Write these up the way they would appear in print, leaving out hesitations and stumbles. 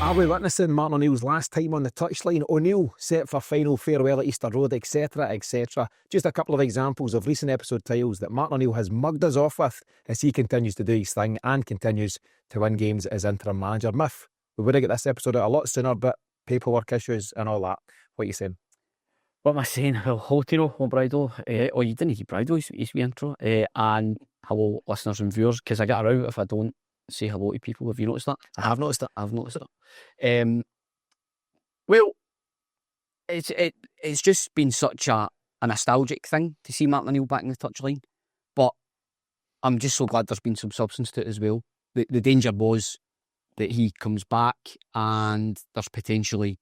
Are we witnessing Martin O'Neill's last time on the touchline? O'Neill set for final farewell at Easter Road, etc, etc. Just a couple of examples of recent episode titles that Martin O'Neill has mugged us off with as he continues to do his thing and continues to win games as interim manager. Myth, we would have got this episode out a lot sooner, but paperwork issues and all that. What are you saying? What am I saying? Well, hello Tino, hello Brido. Oh, you didn't hear Brido, his wee intro. And hello listeners and viewers, because I get around if I don't say hello to people. Have you noticed that? I have noticed it. I've noticed it. Well, it's just been such a nostalgic thing to see Martin O'Neill back in the touchline. But I'm just so glad there's been some substance to it as well. The danger was that he comes back and there's potentially,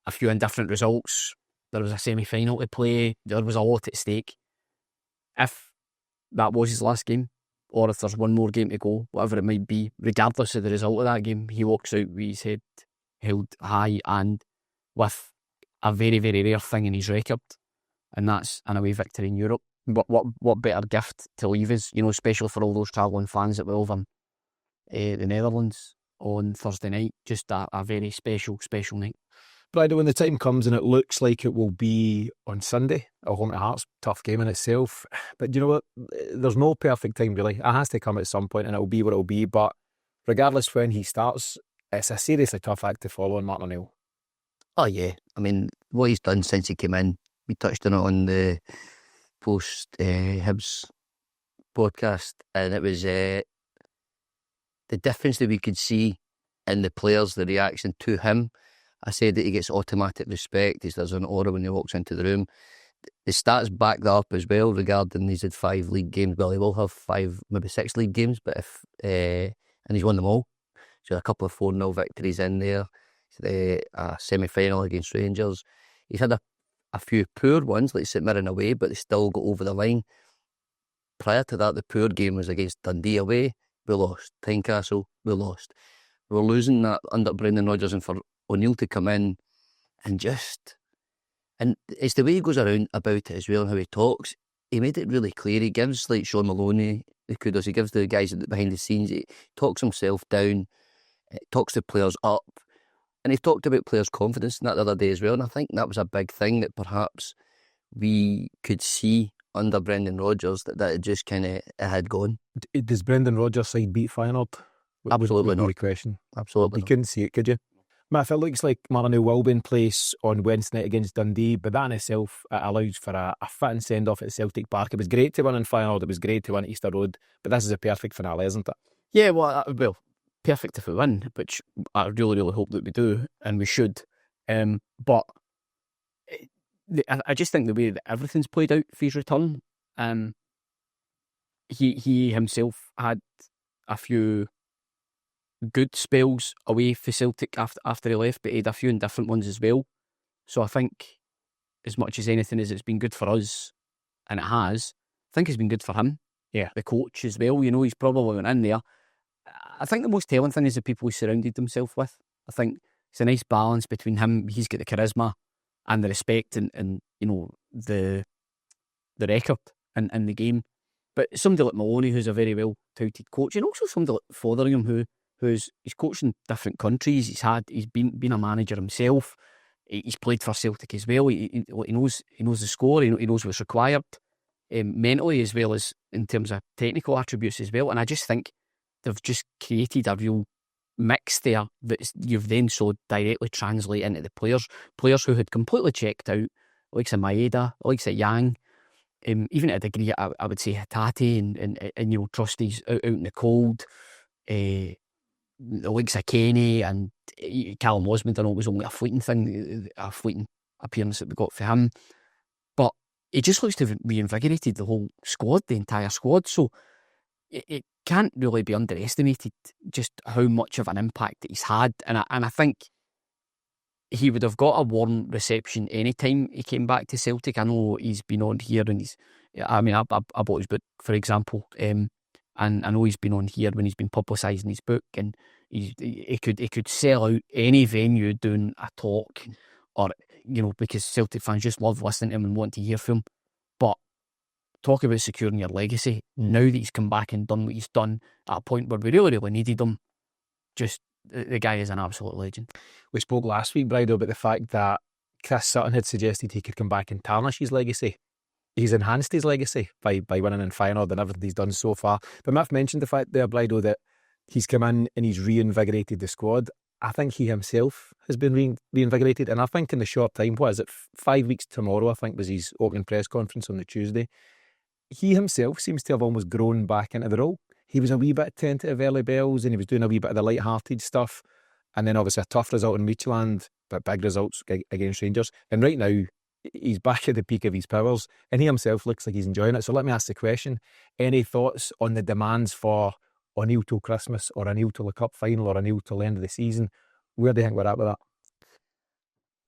a few indifferent results. There was a semi-final to play. There was a lot at stake. If that was his last game, or if there's one more game to go, whatever it might be, regardless of the result of that game, he walks out with his head held high and with a very, very rare thing in his record, and that's an away victory in Europe. What better gift to leave us, especially for all those travelling fans that will have the Netherlands on Thursday night. Just a very special, special night. Brido, when the time comes and it looks like it will be on Sunday at home to Hearts, tough game in itself. But you know what? There's no perfect time really. It has to come at some point and it'll be what it'll be. But regardless when he starts, it's a seriously tough act to follow on Martin O'Neill. Oh yeah. I mean, what he's done since he came in, we touched on it on the post Hibs podcast, and it was the difference that we could see in the players, the reaction to him. I said that he gets automatic respect. There's an aura when he walks into the room. The stats back that up as well regarding he's had 5 league games. Well, he will have 5, maybe 6 league games, but and he's won them all. So a couple of 4-0 victories in there. A semi-final against Rangers. He's had a few poor ones, like St Mirren away, but they still got over the line. Prior to that, the poor game was against Dundee away. We lost. Tynecastle, we lost. We were losing that under Brendan Rodgers, and for O'Neill to come in and it's the way he goes around about it as well and how he talks. He made it really clear. He gives like Sean Maloney the kudos. He gives the guys behind the scenes. He talks himself down, talks the players up, and he talked about players' confidence in that the other day as well. And I think that was a big thing that perhaps we could see under Brendan Rodgers that it just kind of had gone. Does Brendan Rodgers' side beat Feyenoord? Absolutely not. Question. Absolutely. You couldn't see it, could you? Matt, it looks like Martin O'Neill will be in place on Wednesday night against Dundee, but that in itself allows for a fitting send-off at Celtic Park. It was great to win in Feyenoord, it was great to win at Easter Road, but this is a perfect finale, isn't it? Yeah, well, perfect if we win, which I really, really hope that we do, and we should. But I just think the way that everything's played out for his return, he himself had a few good spells away for Celtic after he left, but he had a few indifferent ones as well. So I think as much as anything as it's been good for us, and it has, I think it's been good for him. Yeah. The coach as well, he's probably went in there. I think the most telling thing is the people he surrounded himself with. I think it's a nice balance between him. He's got the charisma and the respect and the record and the game. But somebody like Maloney, who's a very well touted coach, and also somebody like Fotheringham, he's coached in different countries. He's been a manager himself. He's played for Celtic as well. He knows the score. He knows what's required mentally as well as in terms of technical attributes as well. And I just think they've just created a real mix there that you've then so directly translate into the players who had completely checked out, like Maeda, like Yang, even at a degree I would say Hatate and Trustees out in the cold. The likes of Kenny and Callum Osmond. I know it was only a fleeting thing, a fleeting appearance that we got for him, but it just looks to have reinvigorated the whole squad, the entire squad. So it can't really be underestimated just how much of an impact that he's had, and I think he would have got a warm reception any time he came back to Celtic. I know he's been on here and I bought his book, for example, and I know he's been on here when he's been publicising his book, and he could sell out any venue doing a talk, or because Celtic fans just love listening to him and want to hear from him. But talk about securing your legacy. Now that he's come back and done what he's done at a point where we really, really needed him, just The guy is an absolute legend. We spoke last week, Brido, about the fact that Chris Sutton had suggested he could come back and tarnish his legacy. He's enhanced his legacy by winning in Feyenoord and everything he's done so far. But Miff mentioned the fact there, Brido, that he's come in and he's reinvigorated the squad. I think he himself has been reinvigorated, and I think in the short time, 5 weeks tomorrow, I think was his opening press conference on the Tuesday, he himself seems to have almost grown back into the role. He was a wee bit tentative early bells and he was doing a wee bit of the light-hearted stuff, and then obviously a tough result in Midtjylland, but big results against Rangers, and right now he's back at the peak of his powers and he himself looks like he's enjoying it. So let me ask the question, any thoughts on the demands for O'Neill till Christmas, or O'Neill till the cup final, or O'Neill till the end of the season? Where do you think we're at with that?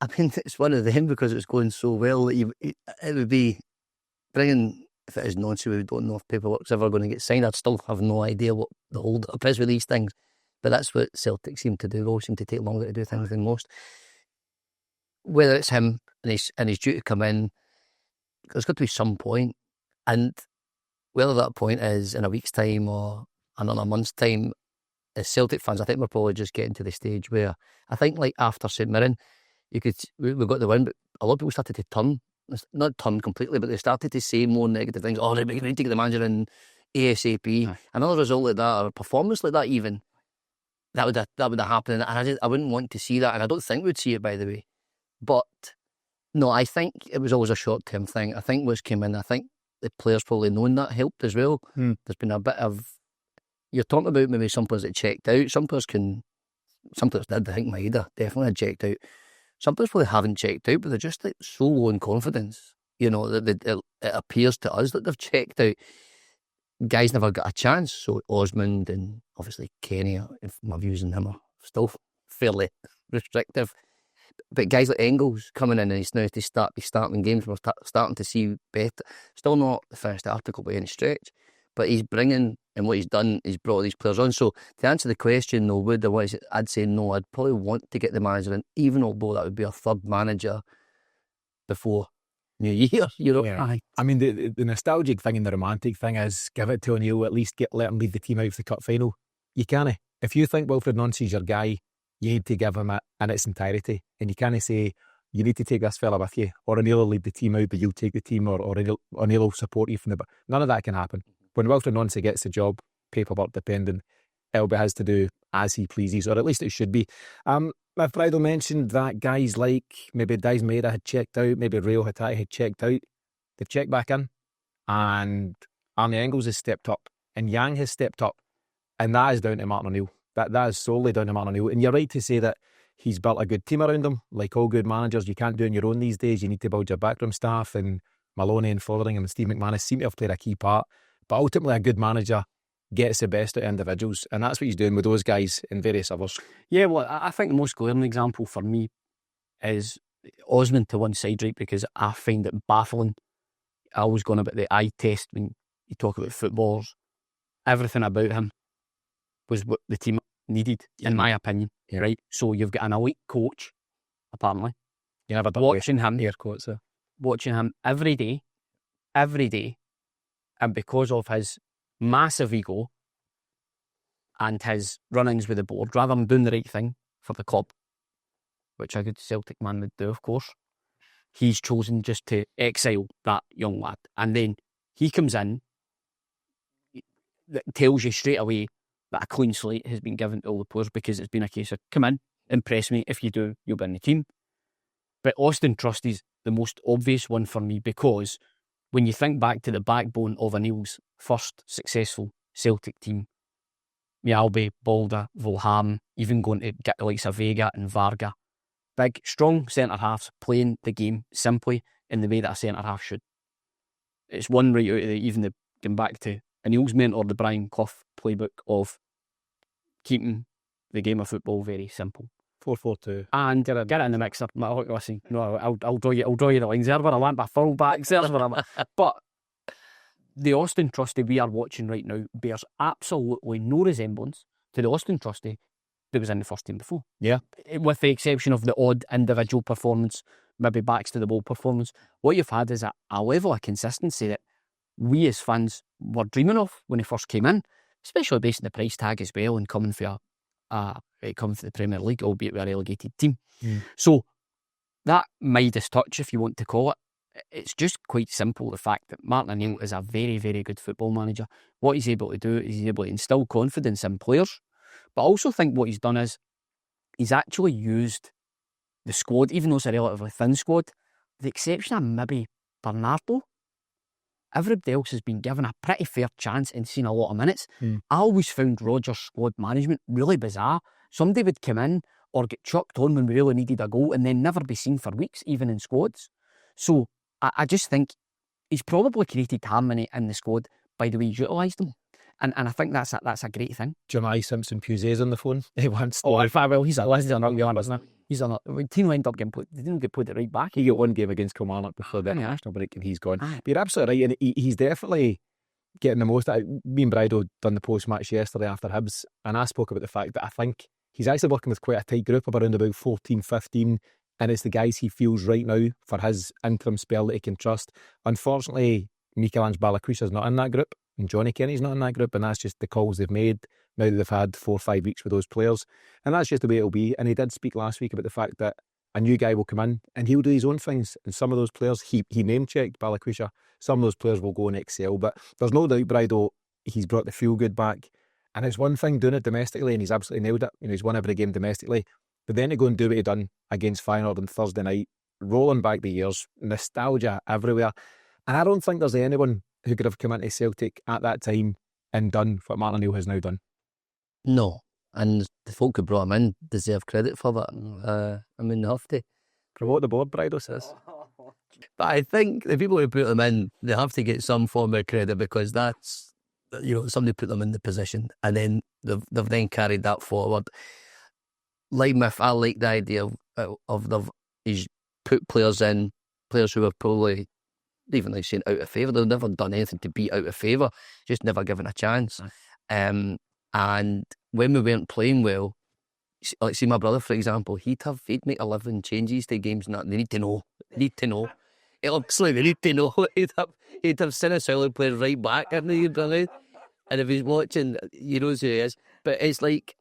I mean, it's one of them because it's going so well that it would be bringing, if it is nonsense, we don't know if paperwork's ever going to get signed. I'd still have no idea what the hold up is with these things. But that's what Celtic seem to do. They all seem to take longer to do things than most. Whether it's him and he's due to come in, there's got to be some point. And whether that point is in a week's time or another month's time, as Celtic fans, I think we're probably just getting to the stage where I think, like after St Mirren, we got the win, but a lot of people started to turn, not turn completely, but they started to say more negative things. Oh, they need to get the manager in ASAP. Aye. Another result like that, or a performance like that, even that would have happened, and I wouldn't want to see that, and I don't think we'd see it, by the way. But no, I think it was always a short-term thing. I think what's came in, I think the players probably knowing that helped as well. There's been a bit of, you're talking about maybe some players that checked out. Some players did. I think Maeda definitely had checked out. Some players probably haven't checked out, but they're just like so low in confidence. You know, that it appears to us that they've checked out. Guys never got a chance. So Osmond and obviously Kenny, if my views on him are still fairly restrictive. But guys like Engels coming in and he's now to be starting games. We're starting to see better. Still not the finished article by any stretch, but he's bringing, and what he's done, he's brought these players on. So to answer the question, though, I'd say no. I'd probably want to get the manager in, even although that would be a third manager before New Year. You know, yeah. I mean, the nostalgic thing and the romantic thing is give it to O'Neill. At least let him lead the team out for the cup final. You can't. If you think Wilfried Nancy's your guy, you need to give him it in its entirety, and you can't say you need to take this fella with you, or O'Neill will lead the team out, but you'll take the team, or O'Neill will support you from the back. None of that can happen. When Wilfried Nancy gets the job, paperwork dependent, it'll be his to do as he pleases, or at least it should be. If Bridle mentioned that guys like maybe Dice Maeda had checked out, maybe Rio Hatai had checked out, they've checked back in, and Arne Engels has stepped up, and Yang has stepped up, and that is down to Martin O'Neill. That is solely down to Martin O'Neill. And you're right to say that he's built a good team around him. Like all good managers, you can't do it on your own these days. You need to build your backroom staff, and Maloney and Fotheringham and Steve McManus seem to have played a key part. But ultimately, a good manager gets the best out of individuals, and that's what he's doing with those guys and various others. Yeah, well, I think the most glaring example for me is Osmond to one side, right? Because I find it baffling. I always go on about the eye test when you talk about footballers. Everything about him was what the team needed, in my opinion, right? So you've got an elite coach, apparently. You never done watching him, air quotes there. Watching him every day, and because of his massive ego and his runnings with the board, rather than doing the right thing for the club, which a good Celtic man would do, of course, he's chosen just to exile that young lad. And then he comes in, that tells you straight away that a clean slate has been given to all the players, because it's been a case of, come in, impress me, if you do, you'll be in the team. But Austin Trusty's the most obvious one for me, because when you think back to the backbone of O'Neill's first successful Celtic team, Mjällby, Balder, Volham, even going to get the likes of Vega and Varga, big, strong centre-halves playing the game simply in the way that a centre-half should. It's one right out of even going back to O'Neill's mentor, the Brian Clough playbook of keeping the game of football very simple. 4-4-2. And get it in the mixer. Listen, no, I'll draw you the lines there, but I want my full back. But the Austin Trusty we are watching right now bears absolutely no resemblance to the Austin Trusty that was in the first team before. Yeah. With the exception of the odd individual performance, maybe backs to the wall performance. What you've had is a level of consistency that we as fans were dreaming of when he first came in, especially based on the price tag as well, and coming for come to the Premier League, albeit with a relegated team. So that Midas touch, if you want to call it, it's just quite simple. The fact that Martin O'Neill is a very, very good football manager. What he's able to do is he's able to instill confidence in players. But I also think what he's done is he's actually used the squad, even though it's a relatively thin squad, with the exception of maybe Bernardo. Everybody else has been given a pretty fair chance and seen a lot of minutes. I always found Rodgers' squad management really bizarre. Somebody would come in or get chucked on when we really needed a goal and then never be seen for weeks, even in squads. So I just think he's probably created harmony in the squad by the way he's utilised them. And I think that's a great thing. Jermaine Simpson-Puzet's on the phone. He wants to. Well, he's a rugby on, isn't he? He's on. Tino ended up getting put. They didn't get put it right back. He got one game against Kilmarnock before the international break, and he's gone. But you're absolutely right, and he's definitely getting the most. Me and Brido done the post match yesterday after Hibs, and I spoke about the fact that I think he's actually working with quite a tight group of around about 14, 15, and it's the guys he feels right now for his interim spell that he can trust. Unfortunately, Michelangelo Balakousa's not in that group, and Johnny Kenny's not in that group, and that's just the calls they've made now that they've had 4 or 5 weeks with those players, and that's just the way it'll be. And he did speak last week about the fact that a new guy will come in and he'll do his own things, and some of those players, he name-checked Balakousa, some of those players will go and excel, but there's no doubt, Brido, he's brought the feel-good back, and it's one thing doing it domestically, and he's absolutely nailed it. He's won every game domestically, but then to go and do what he done against Feyenoord on Thursday night, rolling back the years, nostalgia everywhere, and I don't think there's anyone who could have come into Celtic at that time and done what Martin O'Neill has now done. No, and the folk who brought him in deserve credit for that. I mean, they have to. Promote the board, Brido says. But I think the people who put them in, they have to get some form of credit, because that's, somebody put them in the position, and then they've then carried that forward. Like Miff, I like the idea of he's put players in, players who are probably, even like saying out of favour, they've never done anything to be out of favour, just never given a chance. And when we weren't playing well, like see my brother for example, he'd make 11 changes to games, and that they need to know. Absolutely, they need to know. He'd have sent a solid player right back, and if he's watching, he knows who he is. But it's like,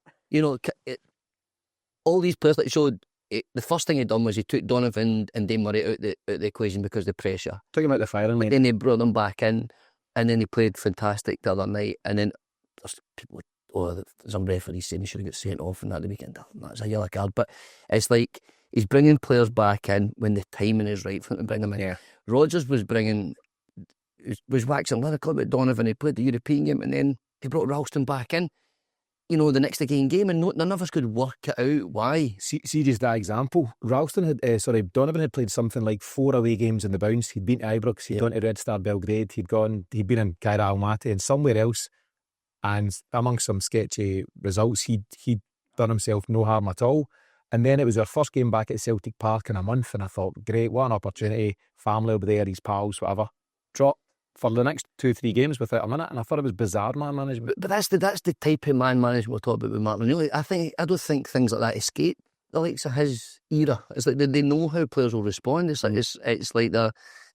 all these players that showed. The first thing he'd done was he took Donovan and Dane Murray out the equation because of the pressure. Took him out the firing line. Then he brought them back in, and then he played fantastic the other night. And then there's people, some referees saying he should have got sent off in that the weekend. That's a yellow card. But it's like he's bringing players back in when the timing is right for him to bring them in. Yeah. Rodgers was waxing lyrical about Donovan. He played the European game, and then he brought Ralston back in. The next again game, and none of us could work it out. Why? See just that example. Donovan had played something like 4 away games in the bounce. He'd been to Ibrox, he'd gone to Red Star Belgrade, he'd been in Cairo Almaty and somewhere else, and amongst some sketchy results, he'd done himself no harm at all. And then it was our first game back at Celtic Park in a month, and I thought, great, what an opportunity. Family will be there, his pals, whatever. Drop for the next 2-3 games without a minute, and I thought it was bizarre man management. But that's the type of man management we're talking about with Martin O'Neill. I don't think things like that escape the likes of his era. It's like they know how players will respond. It's like they're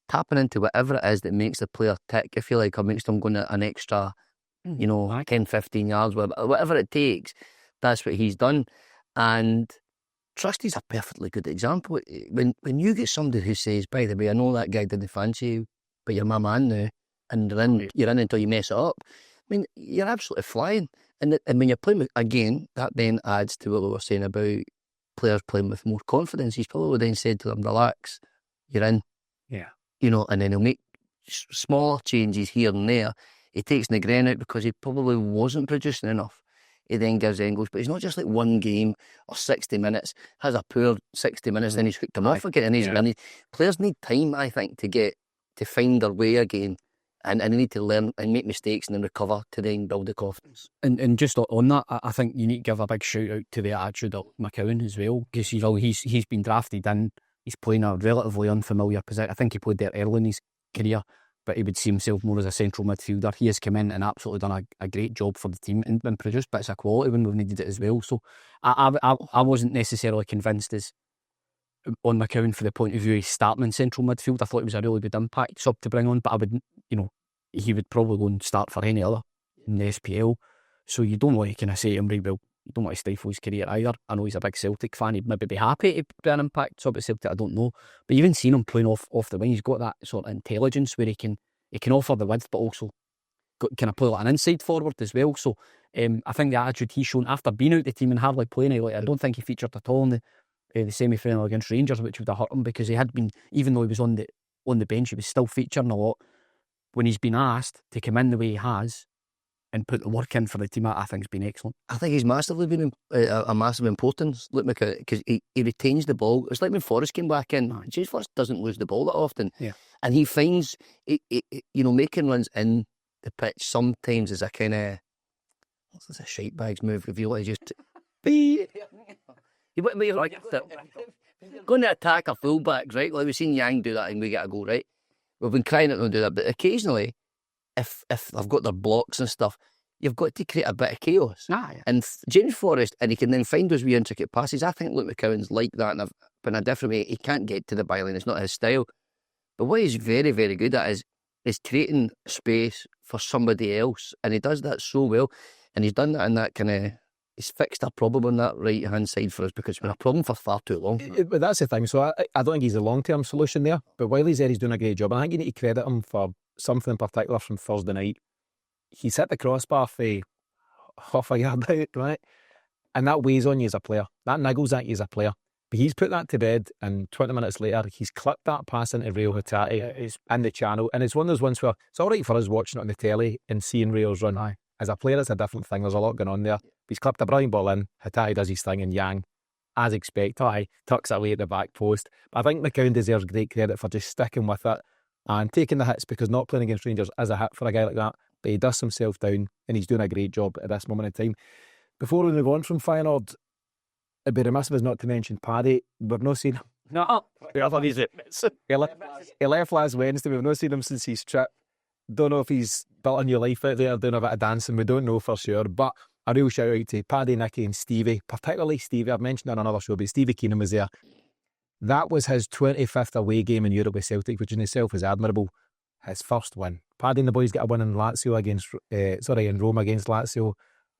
tapping into whatever it is that makes the player tick, if you like, or makes them go an extra, 10, 15 yards, whatever it takes. That's what he's done. And Trusty's a perfectly good example. When you get somebody who says, by the way, I know that guy didn't fancy you, but you're my man now, and you're in until you mess it up. I mean, you're absolutely flying. And when you're playing again, that then adds to what we were saying about players playing with more confidence. He's probably then said to them, relax, you're in. Yeah. And then he'll make smaller changes here and there. He takes Negren out because he probably wasn't producing enough. He then gives Engels, but he's not just like one game or 60 minutes, has a poor 60 minutes, then he's hooked him off again, and he's running. Players need time, I think, to find their way again, and they need to learn and make mistakes and then recover to then build the confidence. And just on that, I think you need to give a big shout out to the attitude of McCowan as well, because he's been drafted in, he's playing a relatively unfamiliar position. I think he played there early in his career, but he would see himself more as a central midfielder. He has come in and absolutely done a great job for the team and produced bits of quality when we've needed it as well. So I wasn't necessarily convinced as on McCowan for the point of view he's starting in central midfield. I thought it was a really good impact sub to bring on, but I would, he would probably go and start for any other in the SPL. So you don't want to kind of say to him, right, well, you don't want to stifle his career either. I know he's a big Celtic fan. He'd maybe be happy to be an impact sub at Celtic. I don't know, but even seeing him playing off the wing, he's got that sort of intelligence where he can offer the width, but also can I play like an inside forward as well. So I think the attitude he's shown after being out the team and hardly playing it, like, I don't think he featured at all in the semi-final against Rangers, which would have hurt him, because he had been, even though he was on the bench, he was still featuring a lot. When he's been asked to come in the way he has and put the work in for the team, I think it's been excellent. I think he's massively been a massive importance, because he retains the ball. It's like when Forrest came back in. James Forrest doesn't lose the ball that often, and he finds making runs in the pitch sometimes is a kind of, what's a shite bags move if you want to just be. You're like going to attack a fullback, right? Like we've seen Yang do that and we get a goal, right? We've been crying at them to do that, but occasionally, if they've got their blocks and stuff, you've got to create a bit of chaos. And James Forrest, and he can then find those wee intricate passes. I think Luke McCowan's like that, but in a different way. He can't get to the byline, it's not his style. But what he's very, very good at is creating space for somebody else, and he does that so well. And he's done that in that kind of, he's fixed a problem on that right hand side for us, because it's been a problem for far too long. But that's the thing. So I don't think he's the long term solution there. But while he's there, he's doing a great job. And I think you need to credit him for something in particular from Thursday night. He's hit the crossbar for half a yard out, right? And that weighs on you as a player. That niggles at you as a player. But he's put that to bed, and 20 minutes later, he's clipped that pass into Rio Hatate in the channel. And it's one of those ones where it's all right for us watching it on the telly and seeing Rio's run. As a player, it's a different thing. There's a lot going on there. He's clipped a brilliant ball in. Hatate does his thing, and Yang, as expected, tucks it away at the back post. But I think McCowan deserves great credit for just sticking with it and taking the hits, because not playing against Rangers is a hit for a guy like that. But he dusts himself down, and he's doing a great job at this moment in time. Before we move on from Feyenoord, it'd be remiss of us not to mention Paddy. We've not seen him. No, He left last Wednesday. We've not seen him since his trip. Don't know if he's built a new life out there, doing a bit of dancing. We don't know for sure. But a real shout out to Paddy, Nicky and Stevie, particularly Stevie. I've mentioned it on another show, but Stevie Keenan was there. That was his 25th away game in Europe with Celtic, which in itself is admirable. His first win. Paddy and the boys get a win in Lazio in Roma against Lazio,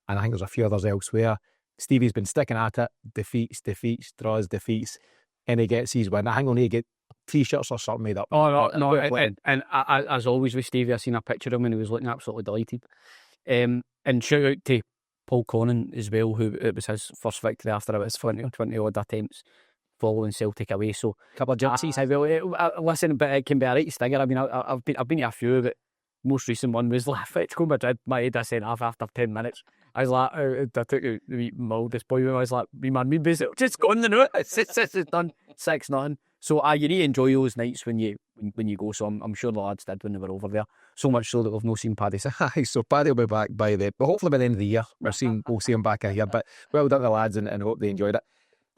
and I think there's a few others elsewhere. Stevie's been sticking at it, defeats, draws, defeats, and he gets his win. I think he'll need to get T-shirts or something made up. Oh no! And as always with Stevie, I seen a picture of him and he was looking absolutely delighted. And shout out to Paul Connon as well, who it was his first victory after about 20 odd attempts following Celtic away. So a couple of jerseys. Listen, but it can be a right stinger. I mean, I've been to a few, but most recent one was Atletico Madrid. My head I sent off after 10 minutes. I was like, I took the wee mildest boy. I was like, me basically just gone the note. It's done 6-0. So you really enjoy those nights when you go. So I'm sure the lads did when they were over there. So much so that we've not seen Paddy. So Paddy will be back hopefully by the end of the year. We'll see him back in here. But well done the lads, and hope they enjoyed it.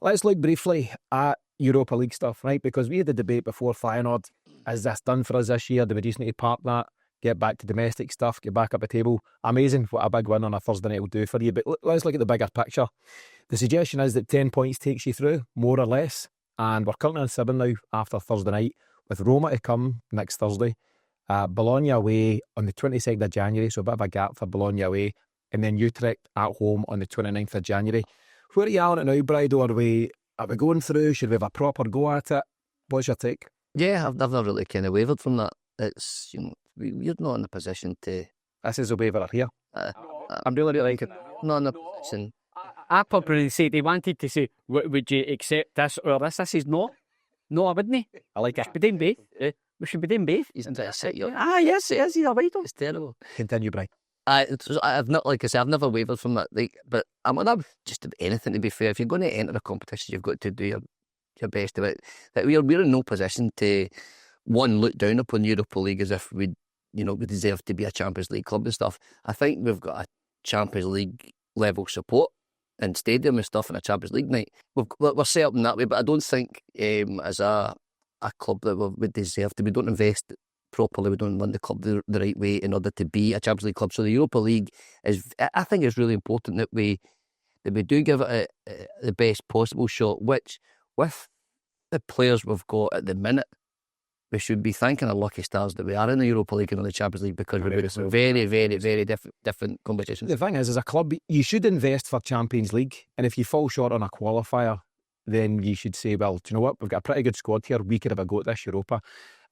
Let's look briefly at Europa League stuff, right? Because we had the debate before Feyenoord. Is this done for us this year? Do we just need to park that? Get back to domestic stuff, get back up the table. Amazing what a big win on a Thursday night will do for you. But let's look at the bigger picture. The suggestion is that 10 points takes you through, more or less. And we're currently on 7 now after Thursday night, with Roma to come next Thursday. Bologna away on the 22nd of January, so a bit of a gap for Bologna away. And then Utrecht at home on the 29th of January. Where are you at it now, Brido? Are we going through? Should we have a proper go at it? What's your take? Yeah, I've never really kind of wavered from that. It's, we're not in a position to... This is a waverer here. I'm really liking it. Not in a position... I probably say they wanted to say, would you accept this or this? This is no, I wouldn't. I like it. We doing both. We should be doing both. Isn't it a set you? Yes, it is. He's a right. It's terrible. Continue, Brian. I've not, like I say, I've never wavered from that. But I'm not just anything. To be fair, if you're going to enter a competition, you've got to do your best of it. That we're in no position to look down upon Europa League as if we deserve to be a Champions League club and stuff. I think we've got a Champions League level support and stadium and stuff in a Champions League night. We're set up in that way, but I don't think as a club that we deserve to. We don't invest properly. We don't run the club the right way in order to be a Champions League club. So the Europa League I think is really important that we do give it the best possible shot, which with the players we've got at the minute, we should be thanking our lucky stars that we are in the Europa League and in the Champions League, because we're very, very, very different competitions. The thing is, as a club, you should invest for Champions League, and if you fall short on a qualifier, then you should say, well, do you know what, we've got a pretty good squad here, we could have a go at this Europa.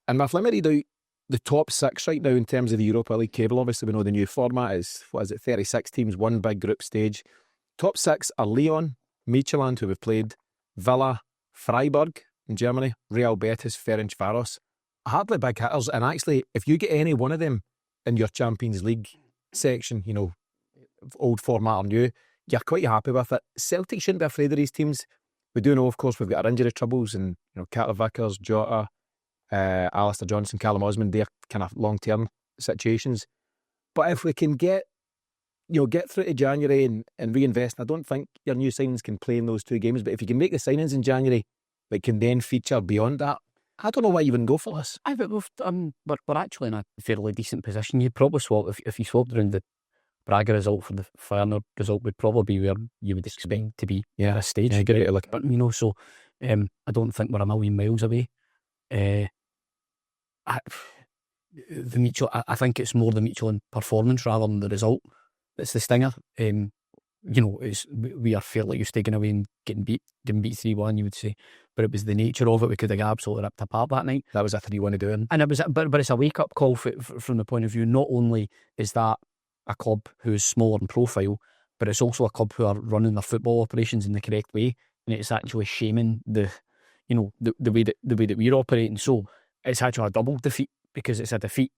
And let me read out the top 6 right now in terms of the Europa League cable. Obviously we know the new format is, 36 teams, one big group stage. Top 6 are Lyon, Midtjylland, who we've played, Villa, Freiburg in Germany, Real Betis, Ferencvaros. Hardly big hitters, and actually if you get any one of them in your Champions League section, you know, old format or new, you're quite happy with it. Celtic shouldn't be afraid of these teams. We do know, of course, we've got our injury troubles, and you know, Carter Vickers, Jota, Alistair Johnson, Callum Osmond, they're kind of long-term situations. But if we can get through to January and reinvest, I don't think your new signings can play in those 2 games, but if you can make the signings in January that can then feature beyond that, I don't know why you wouldn't go for this. We're actually in a fairly decent position. You'd probably swap, if you swapped around the Braga result for the Feyenoord result, would probably be where you would expect to be at this stage. Yeah, get to look. But, you know, so I don't think we're a million miles away. I think it's more the Midtjylland performance rather than the result that's the stinger. You know, we are fairly used to getting away and getting beat 3-1, you would say, but it was the nature of it. We could have absolutely ripped apart that night. That was a 3-1 doing, and it was, but it's a wake up call from the point of view. Not only is that a club who is smaller in profile, but it's also a club who are running their football operations in the correct way, and it's actually shaming the way that we're operating. So it's actually a double defeat, because it's a defeat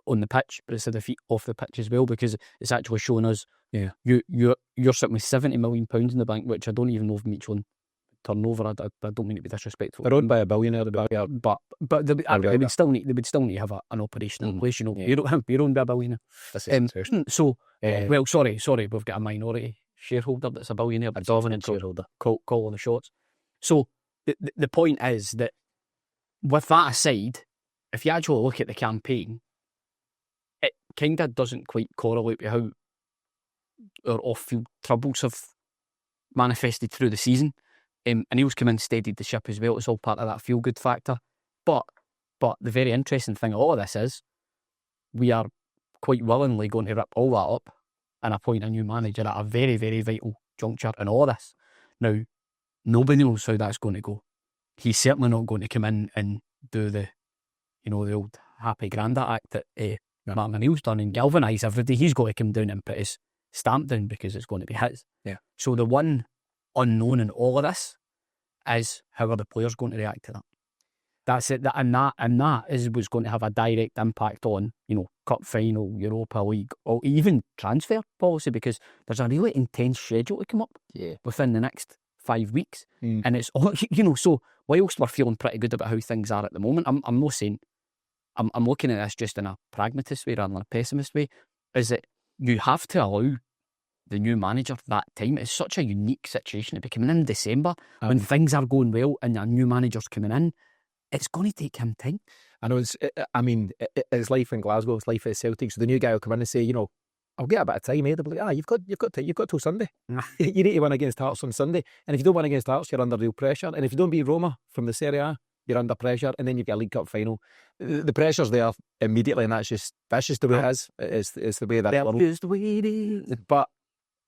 on the pitch, but it's a defeat off the pitch as well, because it's actually showing us, you're sitting with £70 million in the bank, which I don't even know if Midtjylland turnover. I don't mean to be disrespectful. They're owned by a billionaire, but they would still need to have an operation in place. You know, you're owned by a billionaire. Sorry, we've got a minority shareholder that's a billionaire, a dominant shareholder, calling the shots. So the point is that, with that aside, if you actually look at the campaign, it kind of doesn't quite correlate with how our off-field troubles have manifested through the season. Anil's come in, steadied the ship as well. It's all part of that feel-good factor. But the very interesting thing of all of this is, we are quite willingly going to rip all that up and appoint a new manager at a very, very vital juncture in all of this. Now, nobody knows how that's going to go. He's certainly not going to come in and do the old happy granda act that Martin Anil's done and galvanise everybody. He's got to come down and put his stamp down, because it's going to be his. Yeah. So the one unknown in all of this is, how are the players going to react to that? That's it. And that was going to have a direct impact on, cup final, Europa League, or even transfer policy, because there's a really intense schedule to come up within the next 5 weeks. And it's all, so whilst we're feeling pretty good about how things are at the moment, I'm not saying, I'm looking at this just in a pragmatist way rather than a pessimist way, is that you have to allow the new manager that time. It's such a unique situation to be coming in December when things are going well and a new manager's coming in. It's going to take him time. I know. It's life in Glasgow. It's life at Celtic. So the new guy will come in and say, I'll get a bit of time. They'll be like, you've got till Sunday. You need to win against Hearts on Sunday. And if you don't win against Hearts, you're under real pressure. And if you don't beat Roma from the Serie A, you're under pressure. And then you've got a League Cup final. The pressure's there immediately, and that's just the way it is. It's the way that just the way it is. But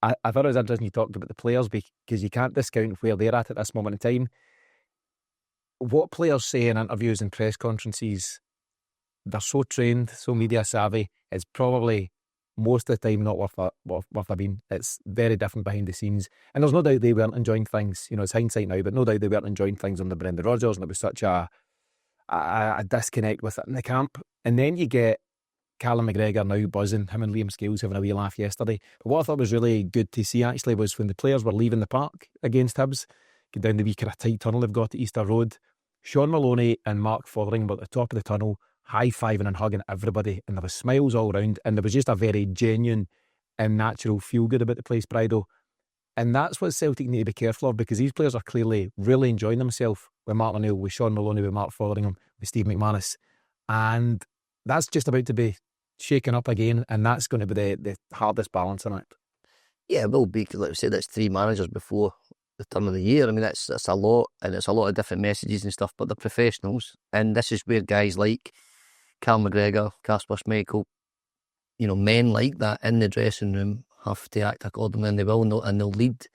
I thought it was interesting you talked about the players, because you can't discount where they're at this moment in time. What players say in interviews and press conferences, they're so trained, so media savvy, it's probably most of the time not worth a bean. It's very different behind the scenes. And there's no doubt they weren't enjoying things. It's hindsight now, but no doubt they weren't enjoying things under Brendan Rodgers, and it was such a disconnect with it in the camp. And then you get Callum McGregor now buzzing, him and Liam Scales having a wee laugh yesterday. But what I thought was really good to see actually was when the players were leaving the park against Hibs, get down the wee kind of tight tunnel they've got at Easter Road, Sean Maloney and Mark Fotheringham were at the top of the tunnel, high-fiving and hugging everybody, and there was smiles all around, and there was just a very genuine and natural feel-good about the place, Brido. And that's what Celtic need to be careful of, because these players are clearly really enjoying themselves with Martin O'Neill, with Sean Maloney, with Mark Fotheringham, with Steve McManus, and that's just about to be shaken up again, and that's going to be the hardest balancing act. Yeah, it will be. Like I said, it's 3 managers before the turn of the year. I mean, that's a lot, and it's a lot of different messages and stuff, but they're professionals, and this is where guys like Cal McGregor, Kasper Schmeichel, men like that in the dressing room have to act accordingly, and they will not, and they'll lead.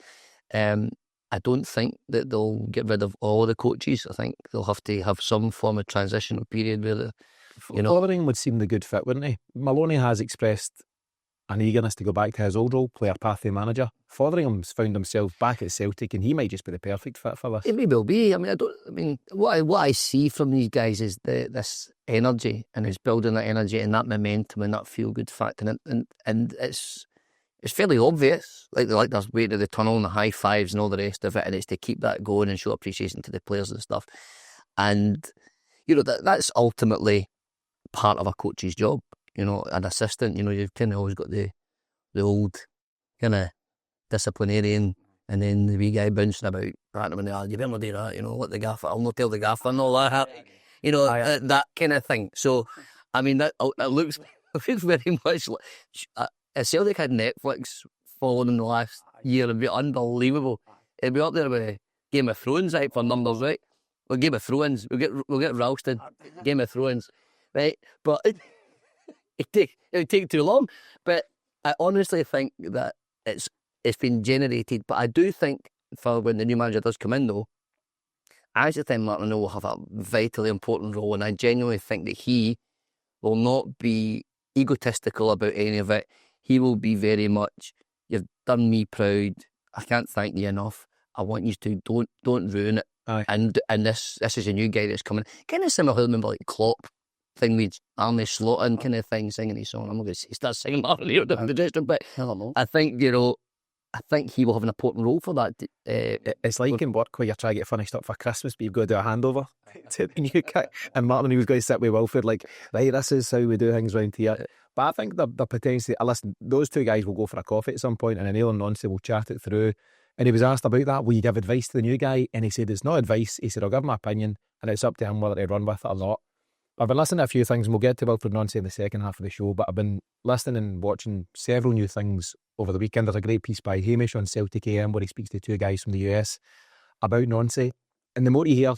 I don't think that they'll get rid of all the coaches. I think they'll have to have some form of transitional period where, Fotheringham would seem the good fit, wouldn't he? Maloney has expressed an eagerness to go back to his old role, player pathway manager. Fotheringham's found himself back at Celtic, and he might just be the perfect fit for this. It may well be. I mean, what I see from these guys is this energy, and it's building that energy and that momentum and that feel good factor, and it's fairly obvious. Like there's way to the tunnel and the high fives and all the rest of it, and it's to keep that going and show appreciation to the players and stuff. And that's ultimately part of a coach's job. An assistant, you've kind of always got the old kind of disciplinarian, and then the wee guy bouncing about, ranting when you better not do that, let the gaffer, I'll not tell the gaffer and all that, that kind of thing. So, I mean, it looks very much like, if Celtic had Netflix following in the last year, it'd be unbelievable. It'd be up there with Game of Thrones, right, for numbers, right? Well, Game of Thrones, we'll get rousted, Game of Thrones, right? But it would take too long. But I honestly think that it's been generated. But I do think for when the new manager does come in, though, I actually think Martin O'Neill will have a vitally important role, and I genuinely think that he will not be egotistical about any of it. He will be very much, you've done me proud, I can't thank you enough, I want you to don't ruin it. Aye. And this is a new guy that's coming, kind of similar to, remember, like Klopp thing with Arne Slot kind of thing, singing his song. I'm not going to say start singing Martin O'Neill, but I think I think he will have an important role for that. It's like in work where you're trying to get finished up for Christmas, but you've got to do a handover to the new guy, and Martin O'Neill's got to sit with Wilfried like, right, this is how we do things round here. But I think they're potentially, listen, those two guys will go for a coffee at some point, and O'Neill and Nancy will chat it through. And he was asked about that, will you give advice to the new guy? And he said, it's not advice. He said, I'll give my opinion, and it's up to him whether to run with it or not. I've been listening to a few things, and we'll get to Wilfried Nancy in the second half of the show, but I've been listening and watching several new things over the weekend. There's a great piece by Hamish on Celtic AM where he speaks to two guys from the US about Nancy. And the more you hear,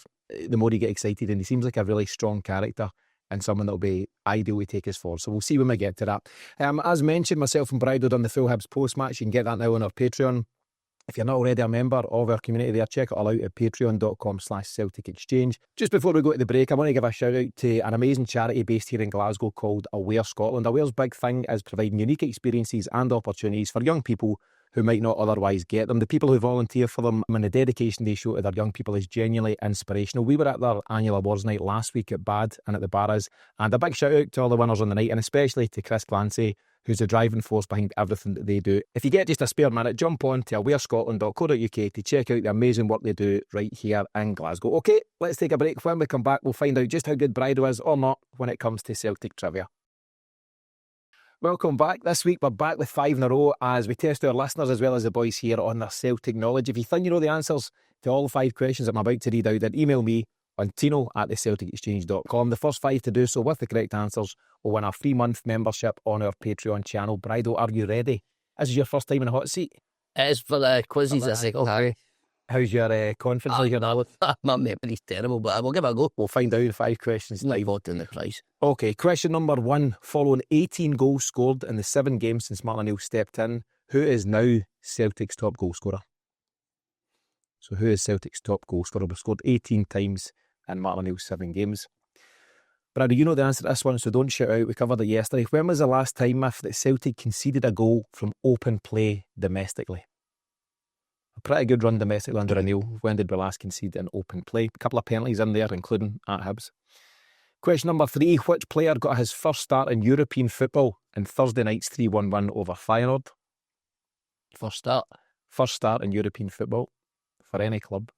the more you get excited, and he seems like a really strong character and someone that'll be ideal to take us forward. So we'll see when we get to that. As mentioned, myself and Bridal done the full Hibs post-match. You can get that now on our Patreon. If you're not already a member of our community there, check it all out at patreon.com/Celtic Exchange. Just before we go to the break, I want to give a shout out to an amazing charity based here in Glasgow called Aware Scotland. Aware's big thing is providing unique experiences and opportunities for young people who might not otherwise get them. The people who volunteer for them and the dedication they show to their young people is genuinely inspirational. We were at their annual awards night last week at Bad and at the Barras, and a big shout out to all the winners on the night, and especially to Chris Clancy, who's the driving force behind everything that they do. If you get just a spare minute, jump on to awarescotland.co.uk to check out the amazing work they do right here in Glasgow. OK, let's take a break. When we come back, we'll find out just how good Bridal is or not when it comes to Celtic trivia. Welcome back. This week we're back with 5 in a row as we test our listeners as well as the boys here on their Celtic knowledge. If you think you know the answers to all 5 questions I'm about to read out, then email me on tino@thecelticexchange.com. The first 5 to do so with the correct answers will win a 3-month membership on our Patreon channel. Bridal, are you ready? This is your first time in a hot seat. It is for the quizzes. Okay. How's your confidence? My memory's terrible, but I will give it a go. We'll find out in 5 questions. Live out in the price. Okay, question number 1. Following 18 goals scored in the 7 games since Martin O'Neill stepped in, who is now Celtic's top goal scorer? So who is Celtic's top goal scorer? We've scored 18 times in Martin O'Neill's 7 games. Brad, you know the answer to this one, so don't shout out. We covered it yesterday. When was the last time, Miff, that Celtic conceded a goal from open play domestically? A pretty good run domestically under O'Neill. When did we last concede in open play? A couple of penalties in there, including at Hibs. Question number 3. Which player got his first start in European football in Thursday night's 3-1 win over Feyenoord? First start. First start in European football for any club.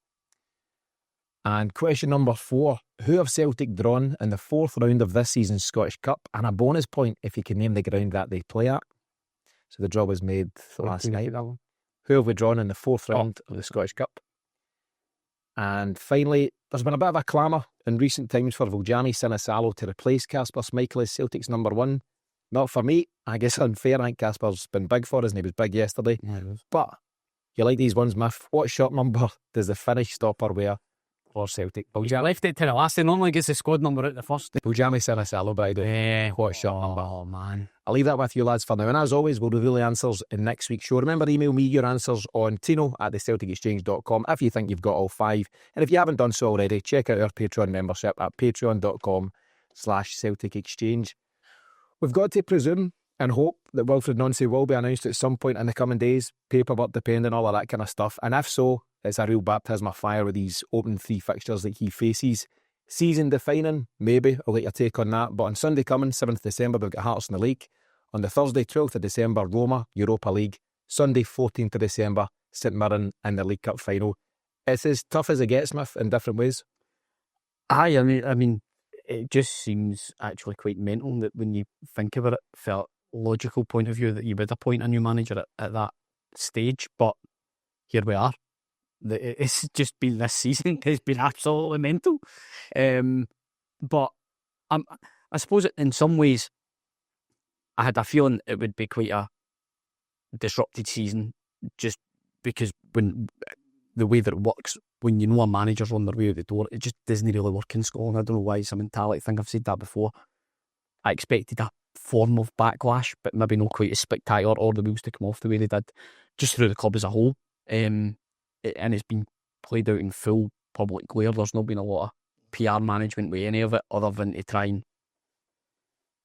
And question number 4. Who have Celtic drawn in the 4th round of this season's Scottish Cup? And a bonus point if you can name the ground that they play at. So the draw was made last night. Who have we drawn in the 4th round of the Scottish Cup? And finally, there's been a bit of a clamour in recent times for Vuljani Sinisalo to replace Kasper Schmeichel as Celtic's number 1. Not for me. I guess unfair. I think Kasper's been big for us and he was big yesterday. Yeah, but You like these ones, Miff? What shirt number does the Finnish stopper wear for Celtic? I left it to the last. He normally gets the squad number at the first. Puljami Sinisalo, but I do. What shirt number? Oh, man. I'll leave that with you lads for now. And as always, we'll reveal the answers in next week's show. Remember, email me your answers on tino@thecelticexchange.com if you think you've got all 5. And if you haven't done so already, check out our Patreon membership at patreon.com/Celtic Exchange. We've got to presume and hope that Wilfried Nancy will be announced at some point in the coming days, paperwork depending, all of that kind of stuff. And if so, it's a real baptism of fire with these open 3 fixtures that he faces. Season defining, maybe. I'll get your take on that. But on Sunday coming, 7th December, we've got Hearts in the League. On the Thursday, 12th of December, Roma, Europa League. Sunday, 14th of December, St Mirren in the League Cup final. It's as tough as it gets, Smith, in different ways. Aye, I mean, it just seems actually quite mental that when you think about it, from a logical point of view, that you would appoint a new manager at that stage. But here we are. It's just been this season. It's been absolutely mental. But I suppose in some ways, I had a feeling it would be quite a disrupted season, just because when the way that it works, when you know a manager's on their way out the door, it just doesn't really work in Scotland. I don't know why. It's a mentality thing. I've said that before. I expected a form of backlash, but maybe not quite as spectacular, or the wheels to come off the way they did, just through the club as a whole. And it's been played out in full public glare. There's not been a lot of PR management with any of it, other than to try and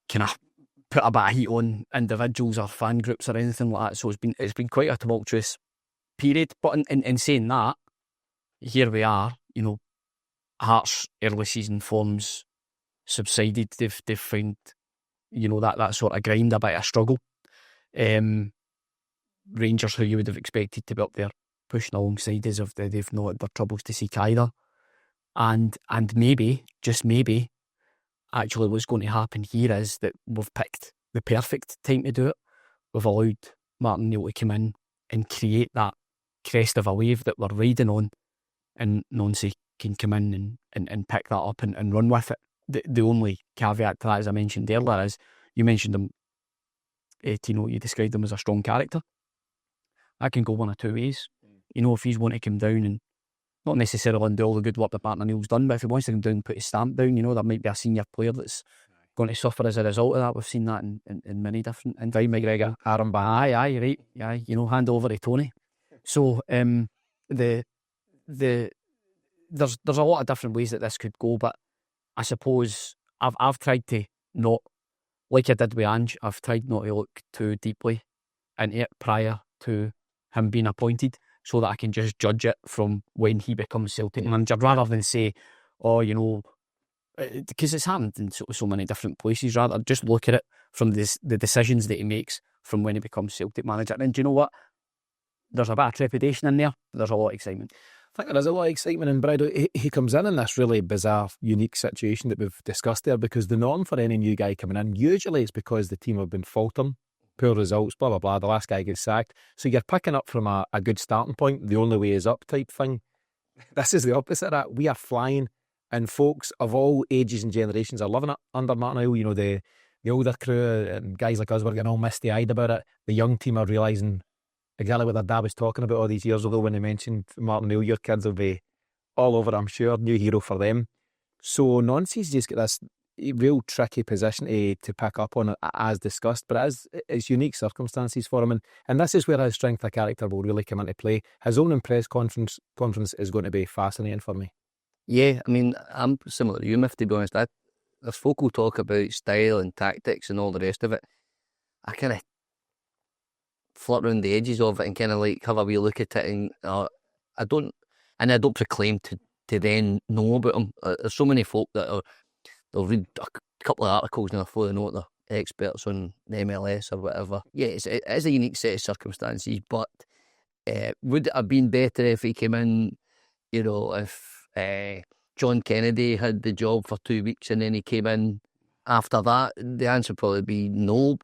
kind of put a bit of heat on individuals or fan groups or anything like that. So it's been quite a tumultuous period. But in saying that, here we are. You know, Hearts' early season forms subsided. They've found, you know, that sort of grind, a bit of a struggle. Rangers, who you would have expected to be up there pushing alongside us, they've not had their troubles to seek either. And maybe, just maybe, actually what's going to happen here is that we've picked the perfect time to do it. We've allowed Martin Neil to come in and create that crest of a wave that we're riding on, and Nancy can come in and pick that up and run with it. The only caveat to that, as I mentioned earlier, is you mentioned him, Tino, you described him as a strong character. That can go one of 2 ways. You know, if he's wanting to come down and not necessarily undo all the good work that Martin Neil's done, but if he wants to come down and put his stamp down, you know, there might be a senior player that's going to suffer as a result of that. We've seen that in many different Guy McGregor, Aaron Bannon. Aye, right. Yeah, you know, hand over to Tony. So there's a lot of different ways that this could go, but I suppose I've tried to not, like I did with Ange, I've tried not to look too deeply into it prior to him being appointed, so that I can just judge it from when he becomes Celtic manager, rather than say, oh, you know, because it's happened in so many different places. Rather just look at it from the decisions that he makes from when he becomes Celtic manager. And do you know what? There's a bit of trepidation in there, but there's a lot of excitement. I think there is a lot of excitement, and Brad, he comes in this really bizarre, unique situation that we've discussed there, because the norm for any new guy coming in, usually it's because the team have been faltering, poor results, blah, blah, blah, the last guy gets sacked. So you're picking up from a good starting point, the only way is up type thing. This is the opposite of that. We are flying, and folks of all ages and generations are loving it under Martin O'Neill. You know, the older crew and guys like us were getting all misty-eyed about it. The young team are realising exactly what their dad was talking about all these years ago when they mentioned Martin O'Neill. Your kids will be all over, I'm sure. New hero for them. So Nancy's just got this real tricky position to pick up on, as discussed, but it's unique circumstances for him, and this is where his strength of character will really come into play. His own press conference is going to be fascinating for me. Yeah, I mean, I'm similar to you, Miff, to be honest. There's folk who talk about style and tactics and all the rest of it. I kind of flirt around the edges of it and kind of like have a wee look at it, and I don't proclaim to then know about them. There's so many folk that they'll read a couple of articles now before they know what they're experts on the MLS or whatever. Yeah, it is a unique set of circumstances, but would it have been better if he came in, you know, if John Kennedy had the job for 2 weeks and then he came in after that? The answer would probably be no.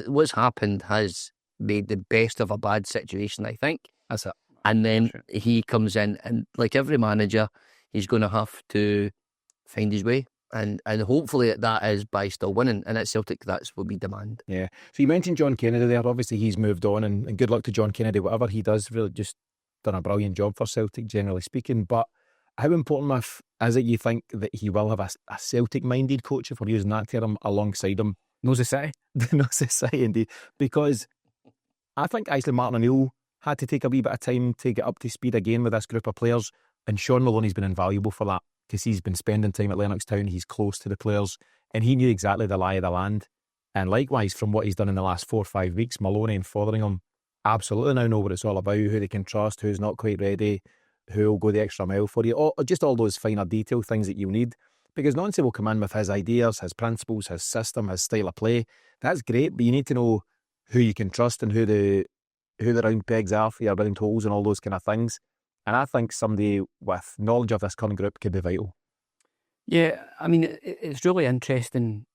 What's happened has made the best of a bad situation, I think. That's it. And then he comes in, and like every manager, he's going to have to find his way. And hopefully that is by still winning. And at Celtic, that's what we demand. Yeah. So you mentioned John Kennedy there. Obviously, he's moved on, and good luck to John Kennedy. Whatever he does, really just done a brilliant job for Celtic, generally speaking. But how important is it, you think, that he will have a Celtic-minded coach, if we're using that term, alongside him? Knows the city. Knows the city, indeed. Because I think actually Martin O'Neill had to take a wee bit of time to get up to speed again with this group of players, and Sean Maloney's been invaluable for that, because he's been spending time at Lennoxtown, he's close to the players, and he knew exactly the lie of the land. And likewise, from what he's done in the last 4 or 5 weeks, Maloney and Fotheringham absolutely now know what it's all about, who they can trust, who's not quite ready, who will go the extra mile for you, or just all those finer detail things that you need. Because Nancy will come in with his ideas, his principles, his system, his style of play. That's great, but you need to know who you can trust and who the round pegs are for your round holes and all those kind of things. And I think somebody with knowledge of this current group could be vital. Yeah, I mean, it's really interesting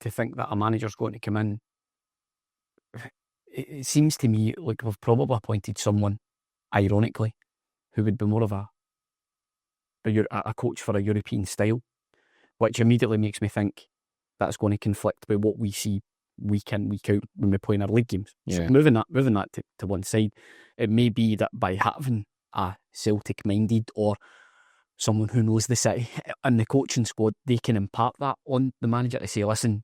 to think that a manager's going to come in. It seems to me like we've probably appointed someone, ironically, who would be more of a coach for a European style, which immediately makes me think that's going to conflict with what we see week in, week out when we play in our league games. Yeah. So moving that to one side, it may be that by having a Celtic-minded or someone who knows the city in the coaching squad, they can impart that on the manager to say, listen,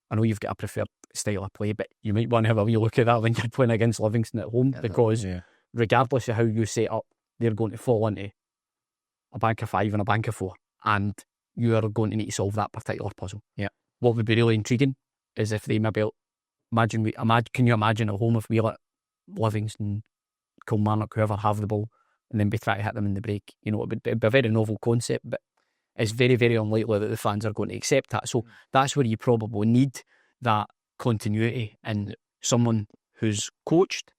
I know you've got a preferred style of play, but you might want to have a wee look at that when you're playing against Livingston at home, because regardless of how you set up, they're going to fall into a bank of 5 and a bank of 4, and you are going to need to solve that particular puzzle. Yeah. What would be really intriguing is if they maybe can you imagine a home if we let Livingston, Kilmarnock, whoever have the ball, and then we try to hit them in the break? You know, it'd be a very novel concept, but it's very, very unlikely that the fans are going to accept that. So that's where you probably need that continuity and someone who's coached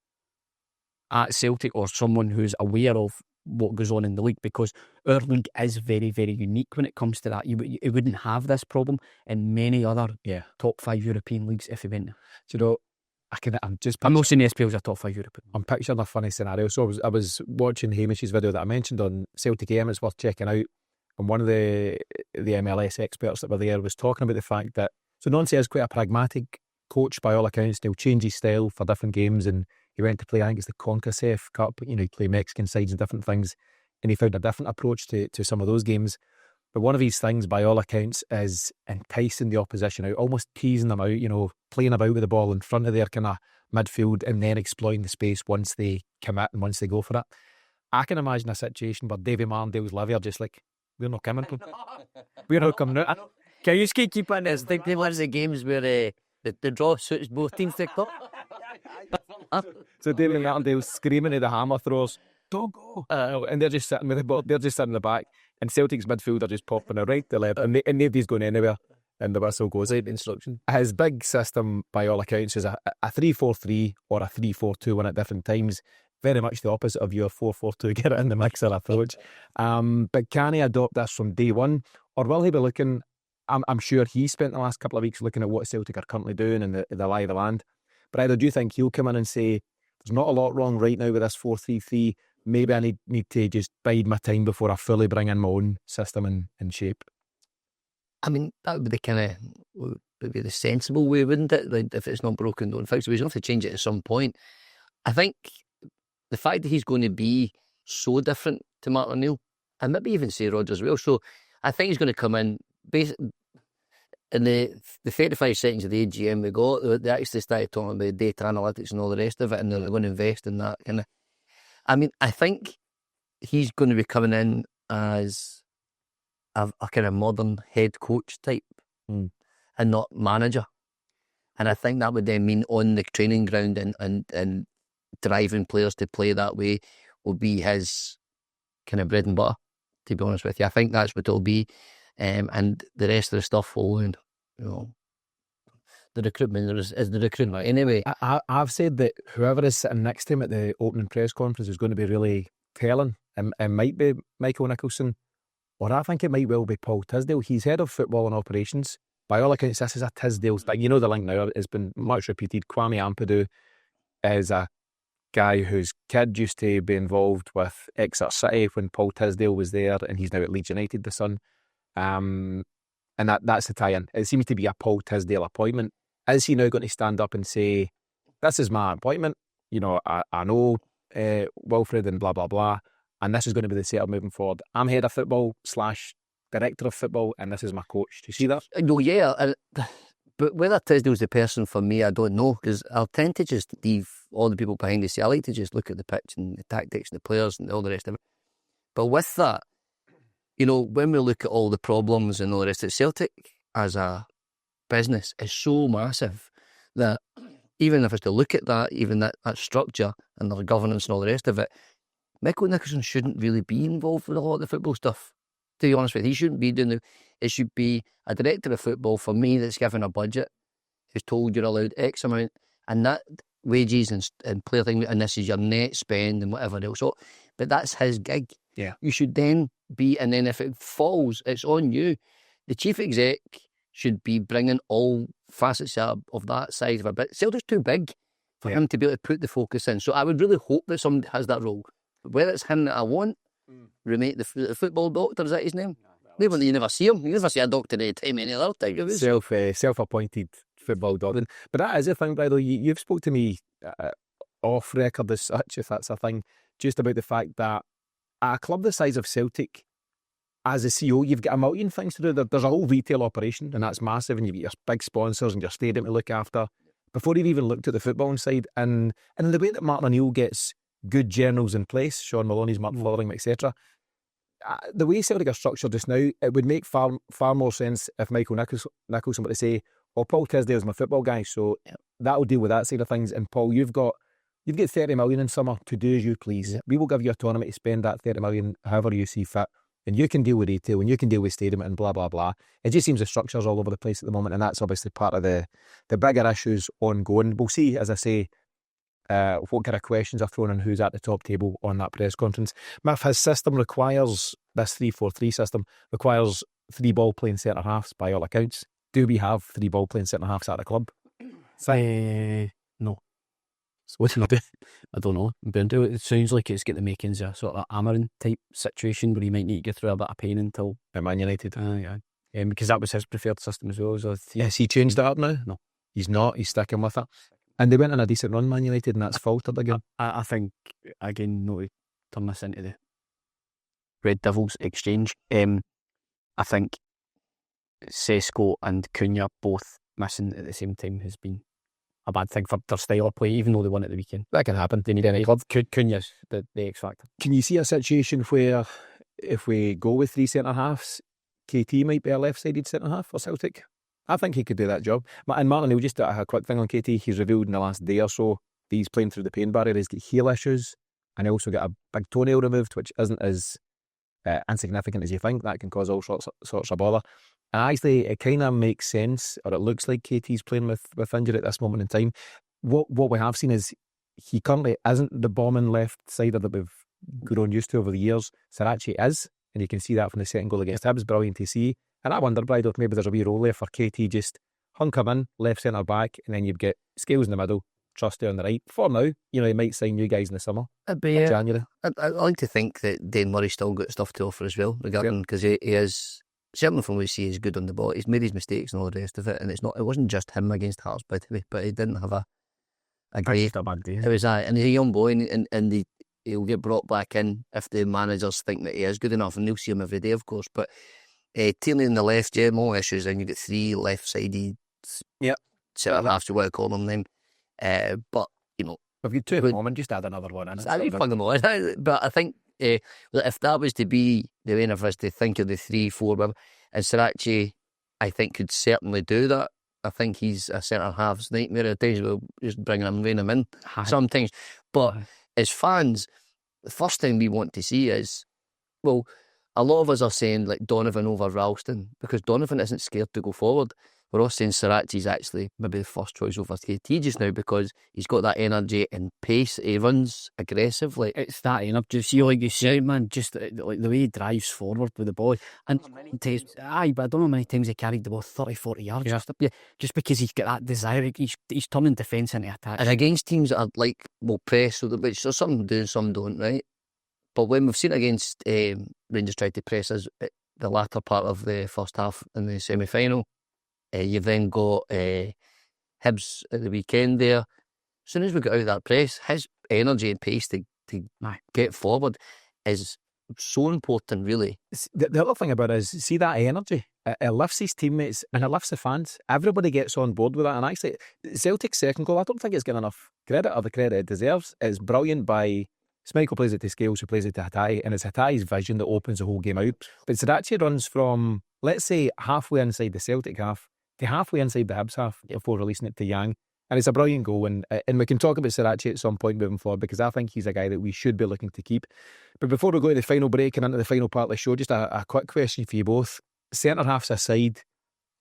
at Celtic or someone who's aware of what goes on in the league, because our league is very, very unique when it comes to that. You wouldn't have this problem in many other top 5 European leagues if you went there. Do you know, I'm not saying the SPL is a top 5 European. I'm picturing a funny scenario. So I was watching Hamish's video that I mentioned on Celtic AM. It's worth checking out. And one of the MLS experts that were there was talking about the fact that, so Nancy is quite a pragmatic coach by all accounts. He'll change his style for different games, and he went to play, I think it's the CONCACAF Cup, you know, he played Mexican sides and different things, and he found a different approach to some of those games. But one of his things, by all accounts, is enticing the opposition out, almost teasing them out, you know, playing about with the ball in front of their kind of midfield, and then exploiting the space once they commit and once they go for it. I can imagine a situation where Davy Marndale's Livy are just like, we're not coming. We're not coming out. Can you just keep on this? Think there was the games where the draw suits both teams to go. So Davy Marndale's screaming at the hammer throwers, don't go. And they're just sitting with the ball, they're just sitting in the back. And Celtic's midfield are just popping it right to left, and nobody's going anywhere. And the whistle goes. Instruction. His big system, by all accounts, is a 3-4-3 or a 3-4-2-1 at different times. Very much the opposite of your 4-4-2, get it in the mixer approach. But can he adopt this from day one? Or will he be looking, I'm sure he spent the last couple of weeks looking at what Celtic are currently doing and the lie of the land. But either do you think he'll come in and say, there's not a lot wrong right now with this 4-3-3, maybe I need to just bide my time before I fully bring in my own system and shape? I mean, that would be the kind of, would be the sensible way, wouldn't it? Like, if it's not broken, don't fix it. We have to change it at some point. I think the fact that he's going to be so different to Martin O'Neill, and maybe even say Rodgers as well, so I think he's going to come in, in the 35 seconds of the AGM we got, they actually started talking about data analytics and all the rest of it, and they're going to invest in that kind of. I mean, I think he's going to be coming in as a kind of modern head coach type and not manager. And I think that would then mean on the training ground and driving players to play that way will be his kind of bread and butter, to be honest with you. I think that's what it'll be. And the rest of the stuff will, you know, the recruitment is the recruitment. Anyway, I've said that whoever is sitting next to him at the opening press conference is going to be really telling. It might be Michael Nicholson, or I think it might well be Paul Tisdale. He's head of football and operations. By all accounts, this is a Tisdale's thing. You know the link now, it's been much repeated. Kwame Ampadu is a guy whose kid used to be involved with Exeter City when Paul Tisdale was there, and he's now at Leeds United, the son. And that's the tie-in. It seems to be a Paul Tisdale appointment. Is he now going to stand up and say, this is my appointment? You know, I know Wilfried and blah, blah, blah, and this is going to be the setup moving forward. I'm head of football / director of football, and this is my coach. Do you see that? No, yeah. But whether Tisdale's the person for me, I don't know, because I'll tend to just leave all the people behind the scene. I like to just look at the pitch and the tactics and the players and all the rest of it. But with that, when we look at all the problems and all the rest of it, Celtic as a business is so massive that even if it's to look at that, even that structure and the governance and all the rest of it, Michael Nicholson shouldn't really be involved with a lot of the football stuff. To be honest with you, he shouldn't be doing it should be a director of football for me that's given a budget, who's told you're allowed X amount, and that wages and player thing, and this is your net spend and whatever else. So, but that's his gig. Yeah. You should then be, and then if it falls, it's on you. The chief exec should be bringing all facets of that side of it. But Celtic's too big for him to be able to put the focus in. So I would really hope that somebody has that role. But whether it's him that I want, the football doctor, is that his name? You never see him. You never see a doctor any time any other time. Self-appointed football doctor. But that is a thing, by the way. You've spoke to me off record as such, if that's a thing, just about the fact that at a club the size of Celtic, as a CEO, you've got a million things to do. There's a whole retail operation, and that's massive, and you've got your big sponsors and your stadium to look after. Before you've even looked at the footballing side, and the way that Martin O'Neill gets good generals in place, Sean Maloney's, Mark Fotheringham, etc., the way Celtic are structured just now, it would make far more sense if Michael Nicholson were to say, Paul Tisdale's my football guy, so that'll deal with that side of things, and Paul, you've got 30 million in summer to do as you please. We will give you autonomy to spend that 30 million however you see fit, and you can deal with retail, and you can deal with stadium and blah, blah, blah. It just seems the structure's all over the place at the moment, and that's obviously part of the bigger issues ongoing. We'll see, as I say, what kind of questions are thrown and who's at the top table on that press conference. Miff, his system requires, this 3-4-3 system, requires 3 ball-playing centre-halves by all accounts. Do we have 3 ball-playing centre-halves at the club? No. So what do I do? I don't know. It sounds like it's got the makings of a sort of Amarin type situation where he might need to go through a bit of pain until at Man United. Yeah. Because that was his preferred system as well. So has he changed that up now? No. He's not. He's sticking with it. And they went on a decent run, Man United, and that's faltered again. I think, again, not to turn this into the Red Devils exchange, I think Sesko and Cunha both missing at the same time has been a bad thing for their style of play, even though they won at the weekend. That can happen. They need any club. Cunha's the X factor. Can you see a situation where if we go with 3 centre-halves, KT might be a left-sided centre-half for Celtic? I think he could do that job. And Martin, he'll just do a quick thing on KT. He's revealed in the last day or so that he's playing through the pain barrier. He's got heel issues, and he also got a big toenail removed, which isn't as insignificant as you think. That can cause all sorts of bother. And actually, it kind of makes sense, or it looks like KT's playing with injury at this moment in time. What we have seen is he currently isn't the bombing left sider that we've grown used to over the years. Sarachi is, and you can see that from the second goal against Hibs. Brilliant to see. And I wonder, Bride, if maybe there's a wee role there for KT, just hunker in, left centre back, and then you've got Scales in the middle, Trusty on the right. For now, he might sign you guys in the summer. January. I'd like to think that Dane Murray's still got stuff to offer as well, regarding, because he is, certainly from what we see, he's good on the ball. He's made his mistakes and all the rest of it, and it wasn't just him against Hearts, by the way, but he didn't have a great bad day. It was and he's a young boy, and he'll get brought back in if the managers think that he is good enough, and they'll see him every day, of course. But Tierney on the left, more issues, and you get 3 left-sided centre-halves, you want to call them then. But, we've got 2 at the moment, just add another one in. But I think if that was to be the way for us to think of the 3-4, and Sarachi, I think, could certainly do that. I think he's a centre-half's nightmare at times. We'll just bring him, rein him in sometimes. But as fans, the first thing we want to see is, well, a lot of us are saying like Donovan over Ralston, because Donovan isn't scared to go forward. We're all saying Sarachi's actually maybe the first choice over KT just now, because he's got that energy and pace. He runs aggressively. It's that energy. See, like you said, man, just like the way he drives forward with the ball. And many times, but I don't know how many times he carried the ball 30-40 yards. Just because he's got that desire. He's turning defence into attack. And against teams that are will press, which there's some do and some don't, right? But when we've seen against Rangers tried to press us at the latter part of the first half in the semi-final, you've then got Hibs at the weekend there. As soon as we got out of that press, his energy and pace to to get forward is so important, really. The other thing about it is, see that energy? It lifts his teammates and it lifts the fans. Everybody gets on board with that. And actually, Celtic's second goal, I don't think it's getting enough credit or the credit it deserves. It's brilliant by Schmeichel, plays it to Scales, who plays it to Hatai, and it's Hatai's vision that opens the whole game out. But Sriracha runs from, let's say, halfway inside the Celtic half to halfway inside the Hibs half before releasing it to Yang. And it's a brilliant goal, and we can talk about Sriracha at some point moving forward, because I think he's a guy that we should be looking to keep. But before we go to the final break and into the final part of the show, just a quick question for you both. Centre halves aside,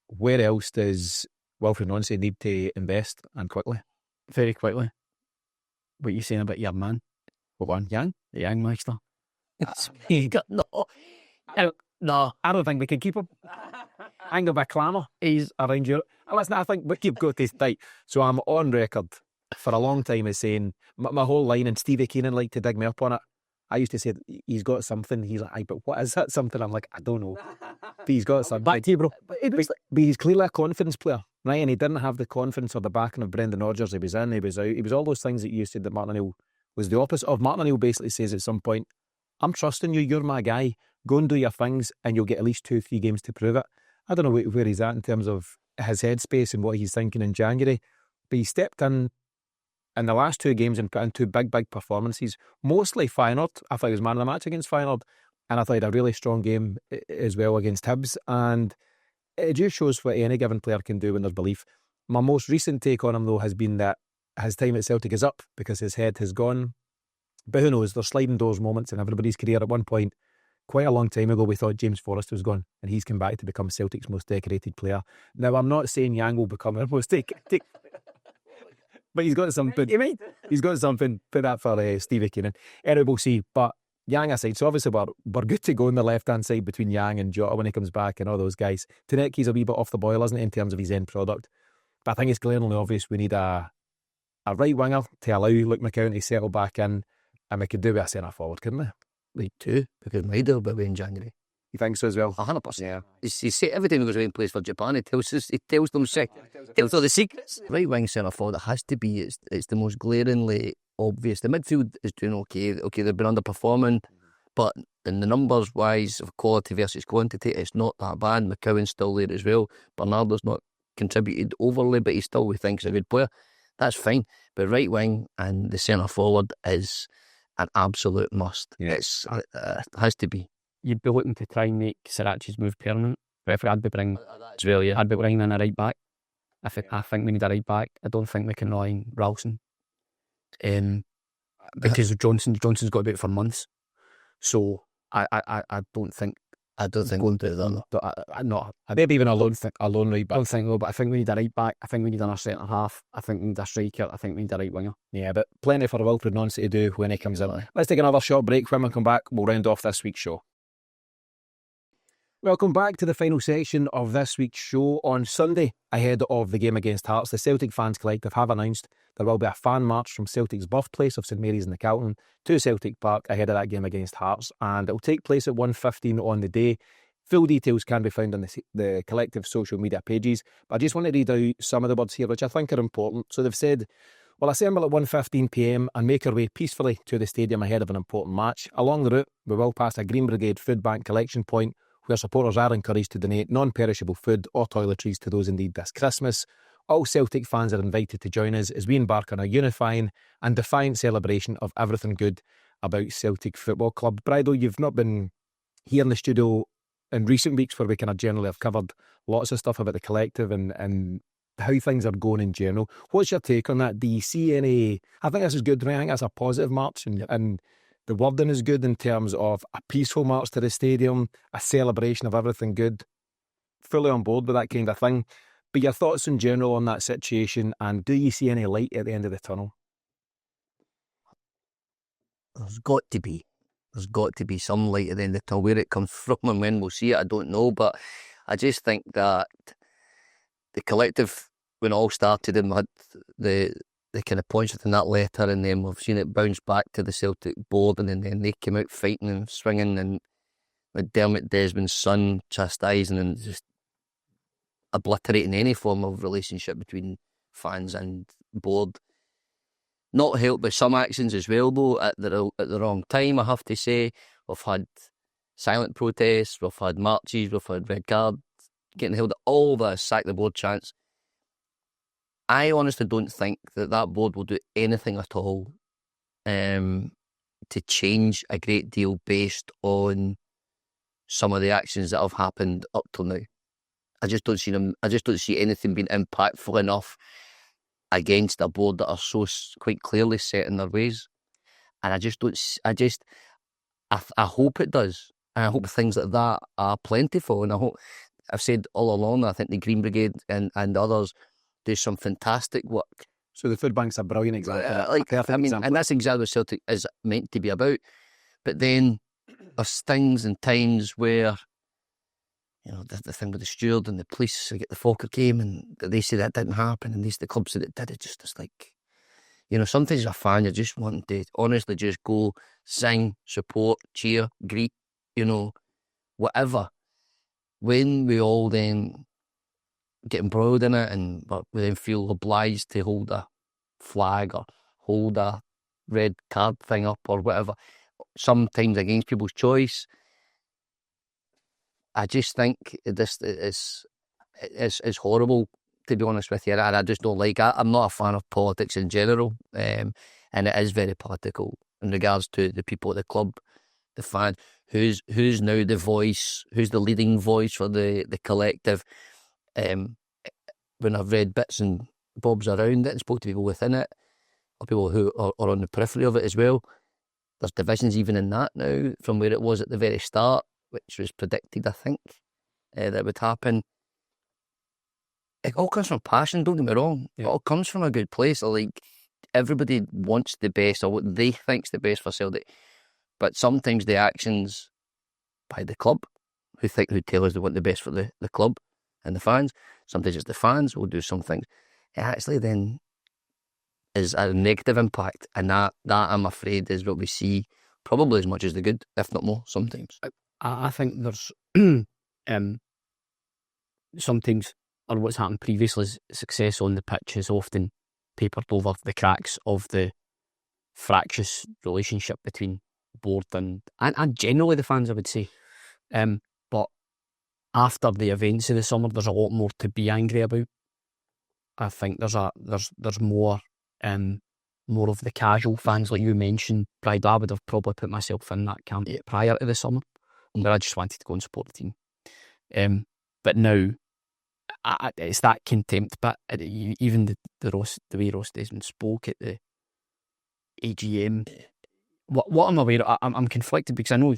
where else does Wilfried Nancy need to invest, and quickly? Very quickly. What are you saying about your man? What one? Yang? The Yang Meister? No, I don't think we can keep him. I'm going to be a clamour. He's around Europe. Listen, I think we keep going to tight. So I'm on record for a long time as saying, my whole line, and Stevie Keenan liked to dig me up on it. I used to say, he's got something. He's like, but what is that something? I'm like, I don't know. But he's got something. Back to you, bro. But he's clearly a confidence player, right? And he didn't have the confidence or the backing of Brendan Rodgers. He was in, he was out. He was all those things that you said that Martin O'Neill was the opposite of. Martin O'Neill basically says at some point, I'm trusting you, you're my guy. Go and do your things and you'll get at least 2-3 games to prove it. I don't know where he's at in terms of his headspace and what he's thinking in January, but he stepped in the last 2 games and put in 2 big performances, mostly Feyenoord. I thought he was man of the match against Feyenoord, and I thought he had a really strong game as well against Hibs, and it just shows what any given player can do when there's belief. My most recent take on him, though, has been that his time at Celtic is up because his head has gone. But who knows, there's sliding doors moments in everybody's career. At one point, quite a long time ago, we thought James Forrest was gone, and he's come back to become Celtic's most decorated player. Now, I'm not saying Yang will become our most decorated, but he's got something. He's got something. Put that for Stevie Keenan. Anyway, we'll see. But Yang aside, so obviously we're good to go on the left-hand side between Yang and Jota when he comes back and all those guys. Tanecki's a wee bit off the boil, isn't he, in terms of his end product? But I think it's glaringly obvious we need a right winger to allow Luke McCown to settle back in, and we could do with a centre-forward, couldn't we? League 2, because Maida will be away in January. You think so as well? 100%. Yeah. He say every time he goes away and plays for Japan, he tells them tells all the secrets. Right wing centre forward, it has to be. It's the most glaringly obvious. The midfield is doing okay. Okay, they've been underperforming, but in the numbers wise of quality versus quantity, it's not that bad. McCowan's still there as well. Bernardo's not contributed overly, but he still, we think, is a good player. That's fine. But right wing and the centre forward is an absolute must. Yeah. It has to be. You'd be looking to try and make Sriracha's move permanent. But I'd be bringing in a right back. I think we need a right back. I don't think we can rely on Ralston. Because Johnson's got to be out for months. So I don't think we'll do that. Maybe even a lone right back. I don't think so, but I think we need a right back. I think we need another centre half. I think we need a striker. I think we need a right winger. Yeah, but plenty for Wilfried Nancy to do when he comes in. Let's take another short break. When we come back, we'll round off this week's show. Welcome back to the final section of this week's show. On Sunday, ahead of the game against Hearts, the Celtic Fans Collective have announced there will be a fan march from Celtic's birthplace of St Mary's in the Calton to Celtic Park ahead of that game against Hearts, and it will take place at 1:15 on the day. Full details can be found on the collective social media pages, but I just want to read out some of the words here which I think are important. So they've said, we'll assemble at 1:15pm and make our way peacefully to the stadium ahead of an important match. Along the route, we will pass a Green Brigade food bank collection point where supporters are encouraged to donate non-perishable food or toiletries to those in need this Christmas. All Celtic fans are invited to join us as we embark on a unifying and defiant celebration of everything good about Celtic Football Club. Brido, you've not been here in the studio in recent weeks where we kind of generally have covered lots of stuff about the collective and how things are going in general. What's your take on that? Do you see any... I think this is good. I think that's a positive march, and the wording is good in terms of a peaceful march to the stadium, a celebration of everything good. Fully on board with that kind of thing. But your thoughts in general on that situation, and do you see any light at the end of the tunnel? There's got to be some light at the end of the tunnel. Where it comes from and when we'll see it, I don't know. But I just think that the collective, when it all started, and we had the kind of points within that letter, and then we've seen it bounce back to the Celtic board, and then they came out fighting and swinging, and with Dermot Desmond's son chastising and just obliterating any form of relationship between fans and board. Not helped by some actions as well, though, at the wrong time, I have to say. We've had silent protests, we've had marches, we've had red card, getting held, all that sack the board chance. I honestly don't think that board will do anything at all to change a great deal based on some of the actions that have happened up till now. I just don't see anything being impactful enough against a board that are so quite clearly set in their ways. And I hope it does. And I hope things like that are plentiful. And I've said all along, I think the Green Brigade and others do some fantastic work. So the food bank's a brilliant example. Example. And that's exactly what Celtic is meant to be about. But then there's things and times where, the thing with the steward and the police, I get the Falker game and they say that didn't happen and the club said it did. It's like, sometimes as a fan, you're just wanting to honestly just go, sing, support, cheer, greet, whatever. When we all then get embroiled in it and we then feel obliged to hold a flag or hold a red card thing up or whatever, sometimes against people's choice, I just think this is horrible, to be honest with you, and I just don't like it. I'm not a fan of politics in general, and it is very political in regards to the people at the club, the fan, who's now the voice, who's the leading voice for the collective. When I've read bits and bobs around it and spoke to people within it, or people who are on the periphery of it as well, there's divisions even in that now from where it was at the very start, which was predicted, I think, that would happen. It all comes from passion, don't get me wrong. Yeah. It all comes from a good place. Like, everybody wants the best, or what they think's the best for Celtic. But sometimes the actions by the club, who tell us they want the best for the club and the fans, sometimes it's the fans who will do some things. It actually then is a negative impact, and that I'm afraid is what we see probably as much as the good, if not more, sometimes. I think there's sometimes, or what's happened previously, is success on the pitch is often papered over the cracks of the fractious relationship between board and generally the fans, I would say. But after the events of the summer, there's a lot more to be angry about. I think there's more of the casual fans, like you mentioned, Pride. I would have probably put myself in that camp prior to the summer, where I just wanted to go and support the team. But now, it's that contempt bit. Even the way Ross Desmond spoke at the AGM. What I'm aware of, I'm conflicted, because I know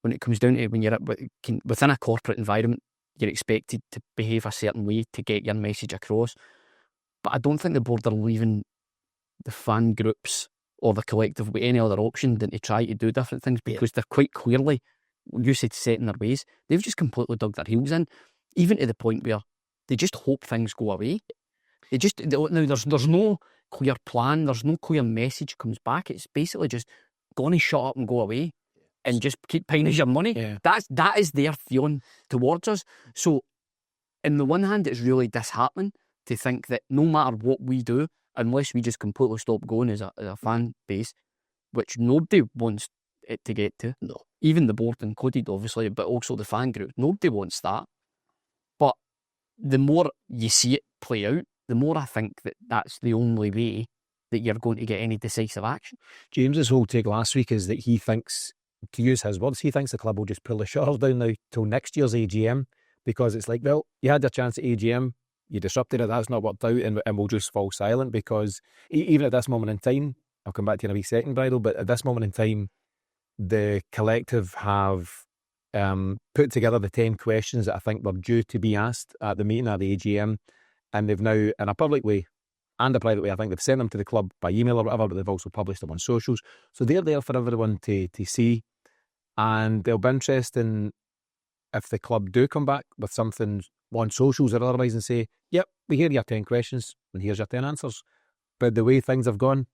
when it comes down to when you're within a corporate environment, you're expected to behave a certain way to get your message across. But I don't think the board are leaving the fan groups or the collective with any other option than to try to do different things, because they're quite clearly, you said, set in their ways. They've just completely dug their heels in, even to the point where they just hope things go away. Now there's no clear plan, there's no clear message comes back. It's basically just go on and shut up and go away and just keep paying us your money. Yeah. That is their feeling towards us. So, on the one hand, it's really disheartening to think that no matter what we do, unless we just completely stop going as a fan base, which nobody wants it to get to, no, even the board included, obviously, but also the fan group, nobody wants that. But the more you see it play out, the more I think that that's the only way that you're going to get any decisive action. James's whole take last week is that he thinks, to use his words, he thinks the club will just pull the shutters down now till next year's AGM, because it's like, well, you had your chance at AGM, you disrupted it, that's not worked out, and we'll just fall silent. Because even at this moment in time, I'll come back to you in a wee second, Bridle, but at this moment in time, the collective have put together the 10 questions that I think were due to be asked at the meeting, at the AGM, and they've now, in a public way and a private way, I think they've sent them to the club by email or whatever, but they've also published them on socials. So they're there for everyone to see, and it'll be interesting if the club do come back with something on socials or otherwise and say, yep, we hear your 10 questions and here's your 10 answers. But the way things have gone,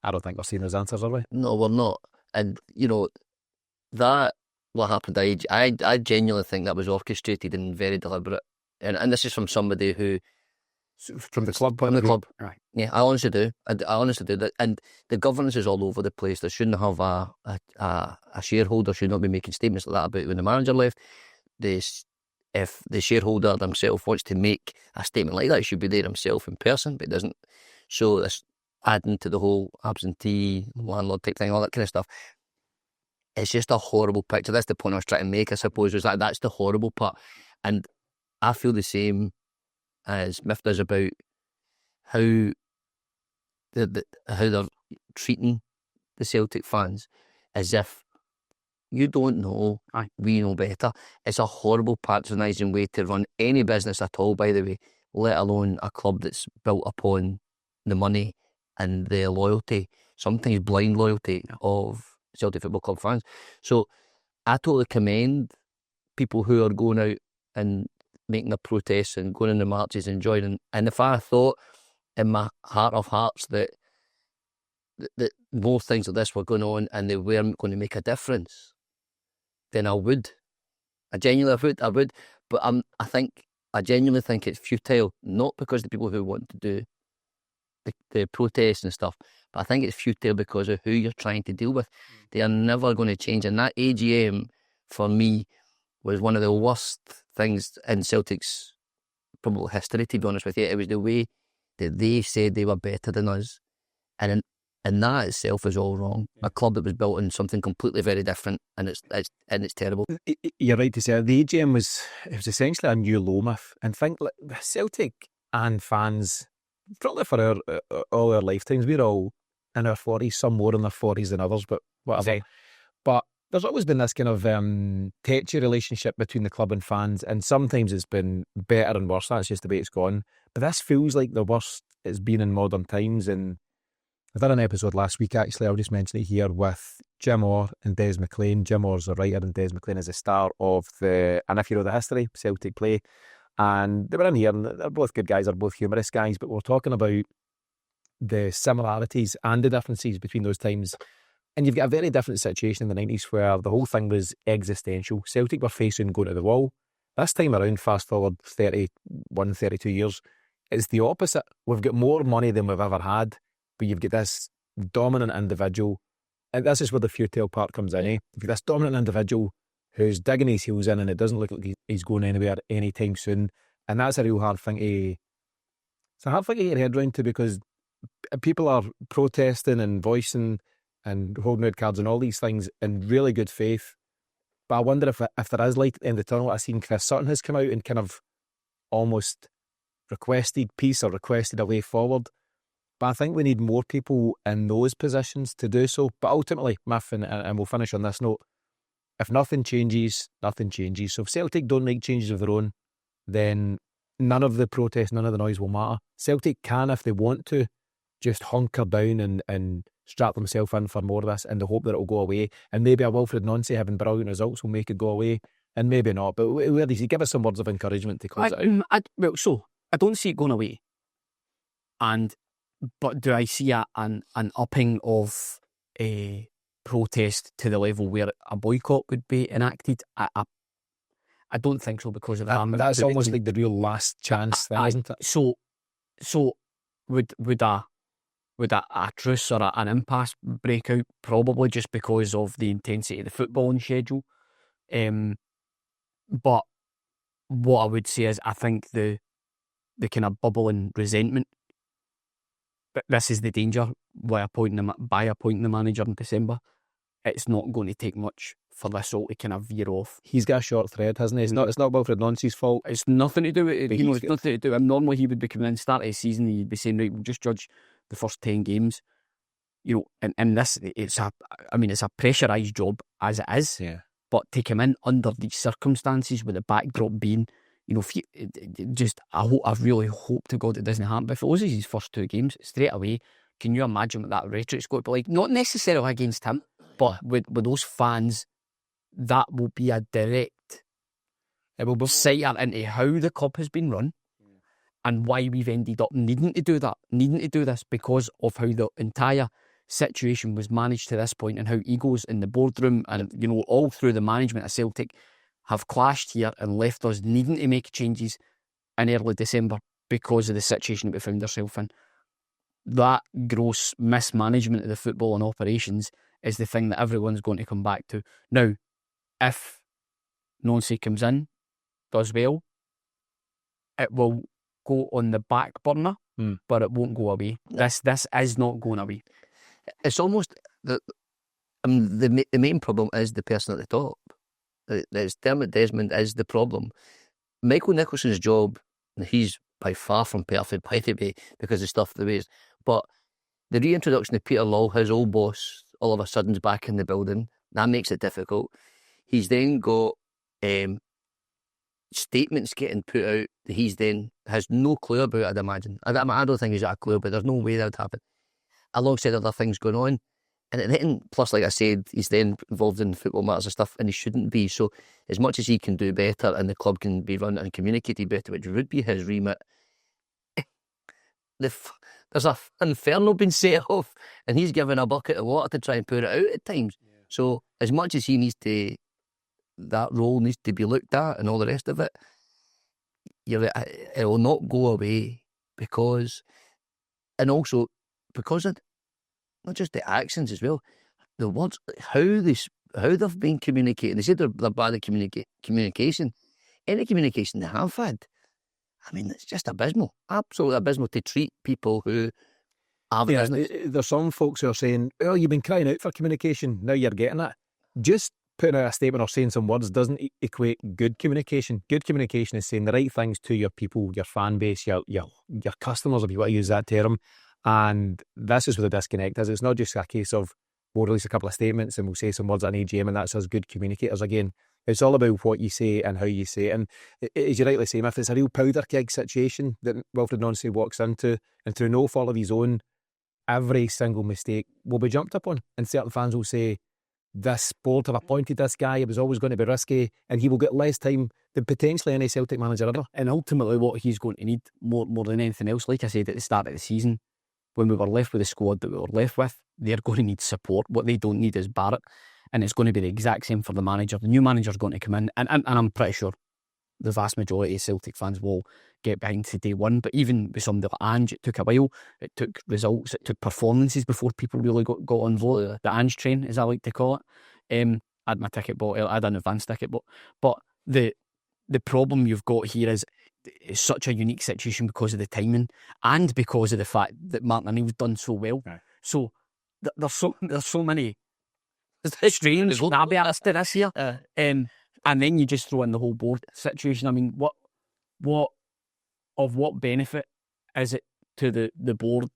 I don't think we're seeing those answers, are we? No, we're not. And, that what happened, I genuinely think that was orchestrated and very deliberate. And this is from somebody who From the club point From of the view. club. Right. Yeah, I honestly do. I honestly do that. And the governance is all over the place. They shouldn't have a shareholder should not be making statements like that about when the manager left. If the shareholder himself wants to make a statement like that, he should be there himself in person, but he doesn't. So it's adding to the whole absentee landlord type thing, all that kind of stuff. It's just a horrible picture. That's the point I was trying to make, I suppose, was that's the horrible part. And I feel the same as Miff does about how they're treating the Celtic fans as if you don't know, Aye. we know better. It's a horrible patronising way to run any business at all, by the way, let alone a club that's built upon the money and the loyalty, sometimes blind loyalty of Celtic Football Club fans. So I totally commend people who are going out and making their protests and going in the marches and joining. And if I thought in my heart of hearts that more things like this were going on and they weren't going to make a difference, then I would. I genuinely would. But I genuinely think it's futile, not because the people who want to do the protests and stuff, but I think it's futile because of who you're trying to deal with. They are never going to change. And that AGM, for me, was one of the worst things in Celtic's probable history, to be honest with you. It was the way that they said they were better than us. And that itself is all wrong. A club that was built on something completely very different, and it's terrible. You're right to say the AGM was essentially a new low, Miff. And think like Celtic and fans, probably for all our lifetimes, we're all in our 40s, some more in their 40s than others, but whatever. Okay. But there's always been this kind of tetchy relationship between the club and fans, and sometimes it's been better and worse. That's just the way it's gone. But this feels like the worst it's been in modern times. And I did an episode last week, actually, I'll just mention it here, with Jim Orr and Des McLean. Jim Orr's the writer and Des McLean is the star of and if you know the history, Celtic Play. And they were in here, and they're both good guys, they're both humorous guys, but we're talking about the similarities and the differences between those times. And you've got a very different situation in the 90s where the whole thing was existential. Celtic were facing going to the wall. This time around, fast forward 31, 32 years, it's the opposite. We've got more money than we've ever had, but you've got this dominant individual, and this is where the futile part comes in. You've got this dominant individual who's digging his heels in, and it doesn't look like he's going anywhere anytime soon. And that's a real hard thing to get your head round to, because people are protesting and voicing and holding out cards and all these things in really good faith. But I wonder if there is light at the end of the tunnel. I've seen Chris Sutton has come out and kind of almost requested peace or requested a way forward. But I think we need more people in those positions to do so. But ultimately, Miff, and we'll finish on this note, if nothing changes, nothing changes. So if Celtic don't make changes of their own, then none of the protest, none of the noise will matter. Celtic can, if they want to, just hunker down and strap themselves in for more of this in the hope that it'll go away. And maybe a Wilfried Nancy having brilliant results will make it go away, and maybe not. But where does he give us some words of encouragement to close it out? I don't see it going away. But do I see an upping of a protest to the level where a boycott would be enacted? I don't think so, because of that's almost like the real last chance thing, isn't it? So would a truce or an impasse break out? Probably, just because of the intensity of the footballing schedule. But what I would say is, I think the kind of bubbling resentment, this is the danger by appointing the manager in December. It's not going to take much for this all to kind of veer off. He's got a short thread, hasn't he? It's not Wilfried Nancy's fault. It's nothing to do with it. It's nothing to do. And normally he would be coming in start of the season, he'd be saying, right, we'll just judge the first 10 games. And this, it's a pressurised job as it is. Yeah. But to come in under these circumstances, with the backdrop being, I really hope to God it doesn't happen. But if it loses his first 2 games straight away, can you imagine what that rhetoric's going to be like? Not necessarily against him, but with those fans, that will be a direct sight into how the club has been run, and why we've ended up needing to do this, because of how the entire situation was managed to this point, and how egos in the boardroom and all through the management of Celtic have clashed here and left us needing to make changes in early December. because of the situation that we found ourselves in. That gross mismanagement of the football and operations is the thing that everyone's going to come back to. Now, if Nancy comes in, does well, it will go on the back burner, but it won't go away. This is not going away. It's almost the main problem is the person at the top. It's Dermot Desmond is the problem. Michael Nicholson's job, and he's by far from perfect, by the way, because of stuff the way it's, but the reintroduction of Peter Law, his old boss, all of a sudden is back in the building. That makes it difficult. He's then got statements getting put out that he's then has no clue about, I'd imagine. I don't think he's got a clue, but there's no way that would happen. Alongside other things going on. And then, plus, like I said, he's then involved in football matters and stuff, and he shouldn't be. So, as much as he can do better and the club can be run and communicated better, which would be his remit, there's an inferno being set off, and he's given a bucket of water to try and put it out at times. Yeah. So, as much as he needs to, that role needs to be looked at and all the rest of it, it will not go away because, and also because of not just the actions as well, the words, how they've been communicating. They said they're bad at communication. Any communication they have had, I mean, it's just abysmal, absolutely abysmal to treat people who have business. There's some folks who are saying, "Oh, you've been crying out for communication. Now you're getting it." Just putting out a statement or saying some words doesn't equate good communication. Good communication is saying the right things to your people, your fan base, your customers, if you want to use that term. And this is where the disconnect is. It's not just a case of we'll release a couple of statements and we'll say some words at an AGM and that's us good communicators again. It's all about what you say and how you say it. And as you rightly say, if it's a real powder keg situation that Wilfried Nancy walks into, and through no fault of his own, every single mistake will be jumped upon. And certain fans will say, this board have appointed this guy, it was always going to be risky, and he will get less time than potentially any Celtic manager ever. And ultimately what he's going to need more than anything else, like I said at the start of the season, when we were left with the squad that we were left with, they're going to need support. What they don't need is Barrett. And it's going to be the exact same for the manager. The new manager's going to come in, and I'm pretty sure the vast majority of Celtic fans will get behind to day one. But even with somebody like Ange, it took a while. It took results, it took performances before people really got on board. The Ange train, as I like to call it. I had my ticket bought, I had an advance ticket, but the problem you've got here is it's such a unique situation because of the timing and because of the fact that Martin O'Neill's done so well. Right. So there's so many strange caveats to this here. And then you just throw in the whole board situation. I mean, what benefit is it to the board?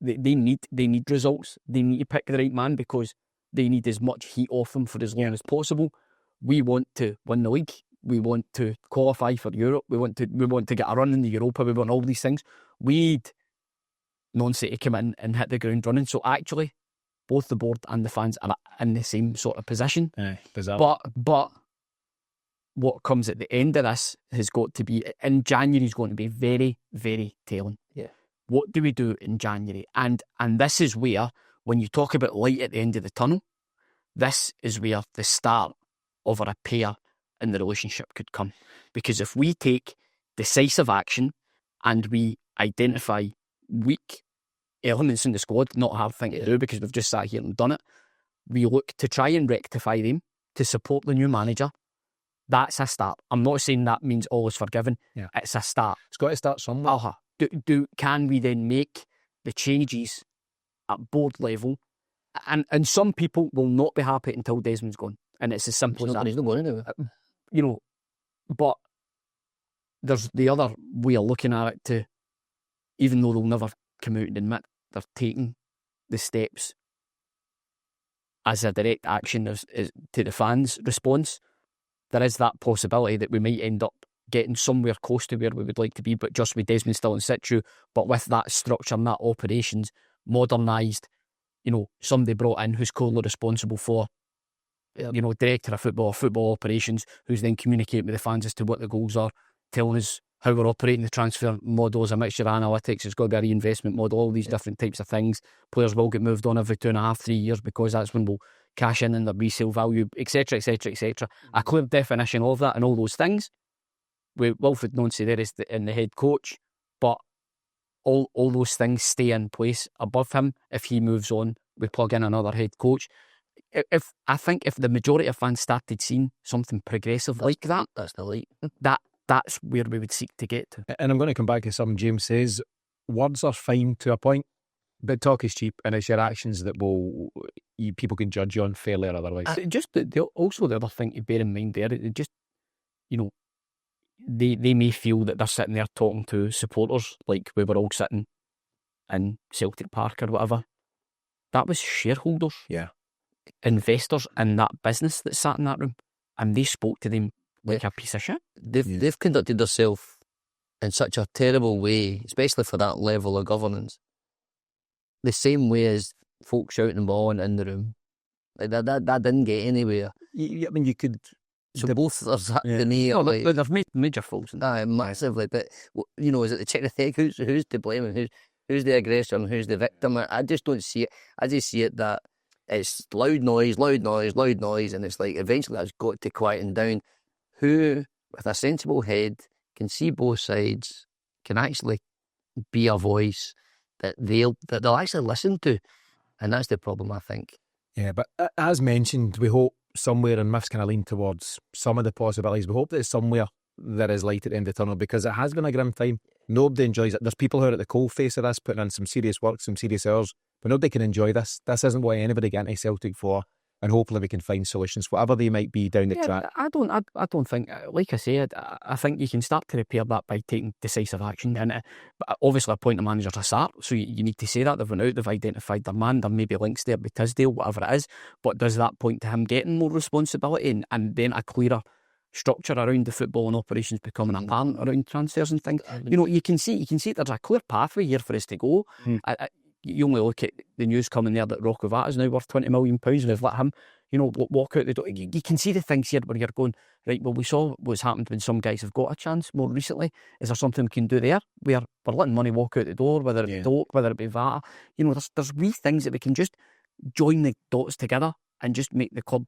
They need results. They need to pick the right man because they need as much heat off them for as long as possible. We want to win the league. We want to qualify for Europe. We want to get a run in the Europa. We want all these things. We need Nancy to come in and hit the ground running. So actually, both the board and the fans are in the same sort of position. Bizarre. But what comes at the end of this has got to be, in January is going to be very, very telling. Yeah. What do we do in January? And this is where, when you talk about light at the end of the tunnel, this is where the start of a repair in the relationship could come. Because if we take decisive action and we identify weak elements in the squad, not a hard thing to do because we've just sat here and done it, we look to try and rectify them to support the new manager. That's a start. I'm not saying that means all is forgiven. Yeah. It's a start. It's got to start somewhere. Can we then make the changes at board level? And some people will not be happy until Desmond's gone. And it's as simple as that. He's not going anywhere. But there's the other way of looking at it too. Even though they'll never come out and admit they're taking the steps as a direct action as to the fans' response, there is that possibility that we might end up getting somewhere close to where we would like to be, but just with Desmond still in situ, but with that structure and that operations modernised, somebody brought in who's clearly responsible for, director of football operations, who's then communicating with the fans as to what the goals are, telling us how we're operating the transfer model as a mixture of analytics. It's got to be a reinvestment model, all these different types of things. Players will get moved on every 2.5, 3 years because that's when we'll cash in their resale value, etc, etc, etc. A clear definition of that and all those things. With Wilfried Nancy there is in the head coach, but all those things stay in place above him. If he moves on, we plug in another head coach. I think if the majority of fans started seeing something progressive like that, That's the elite. that's where we would seek to get to. And I'm going to come back to something James says. Words are fine to a point, but talk is cheap, and it's your actions that people can judge you on fairly or otherwise. Just also the other thing to bear in mind there, it just, you know, they may feel that they're sitting there talking to supporters like we were all sitting in Celtic Park or whatever. That was shareholders, investors in that business that sat in that room, and they spoke to them like a piece of shit. They've conducted themselves in such a terrible way, especially for that level of governance. The same way as folk shouting them on in the room. Like that didn't get anywhere. I mean, you could. So both are They've made major faults. Massively, but you know, is it the chicken and egg? Who's to blame and who's the aggressor and who's the victim? I just don't see it. I just see it that it's loud noise, and it's like eventually that's got to quieten down. Who, with a sensible head, can see both sides, can actually be a voice that they'll actually listen to, and that's the problem, I think. Yeah, but as mentioned, we hope somewhere, and Miff's kind of lean towards some of the possibilities. We hope that somewhere there is light at the end of the tunnel, because it has been a grim time. Nobody enjoys it. There's people who are at the coal face of this, putting in some serious work, some serious hours, but nobody can enjoy this. This isn't what anybody get into Celtic for, and hopefully we can find solutions, whatever they might be down the track. I don't think, like I said, I think you can start to repair that by taking decisive action. And but obviously, appoint a manager to start, so you need to say that they've went out, they've identified their man, there may be links there with Tisdale, whatever it is. But does that point to him getting more responsibility and then a clearer structure around the football and operations becoming apparent around transfers and things? You know, you can see there's a clear pathway here for us to go. You only look at the news coming there that Rocco is now worth £20 million, and they've let him, you know, walk out the door. You can see the things here where you're going, right, well, we saw what's happened when some guys have got a chance more recently. Is there something we can do there? We're letting money walk out the door, whether it be Doak, whether it be Vata. You know, there's wee things that we can just join the dots together and just make the club.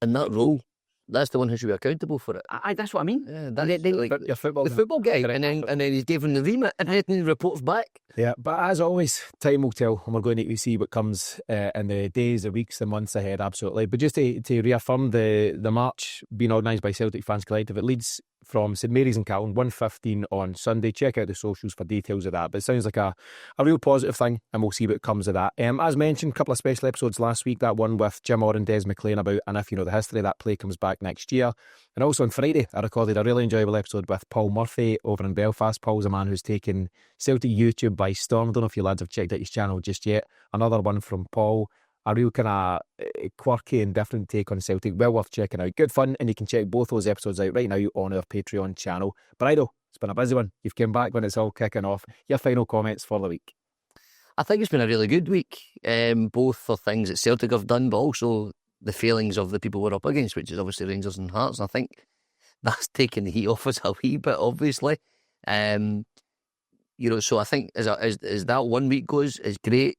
And that role, that's the one who should be accountable for it. That's what I mean. Yeah, that's like your football the football guy, and then he's given the remit, and then he reports back. Yeah, but as always, time will tell, and we're going to see what comes in the days, the weeks, the months ahead, absolutely. But just to reaffirm the march being organised by Celtic Fans Collective, it leads from St Mary's in Calton, 1:15 on Sunday. Check out the socials for details of that. But it sounds like a real positive thing, and we'll see what comes of that. As mentioned, a couple of special episodes last week. That one with Jim Orr and Des McLean about, and if you know the history, that play comes back next year. And also on Friday, I recorded a really enjoyable episode with Paul Murphy over in Belfast. Paul's a man who's taken Celtic YouTube by storm. I don't know if you lads have checked out his channel just yet. Another one from Paul. A real kind of quirky and different take on Celtic. Well worth checking out. Good fun, and you can check both those episodes out right now on our Patreon channel. But I know it's been a busy one. You've come back when it's all kicking off. Your final comments for the week? I think it's been a really good week, both for things that Celtic have done, but also the failings of the people we're up against, which is obviously Rangers and Hearts. I think that's taken the heat off us a wee bit, obviously. You know, so I think as that 1 week goes, it's great.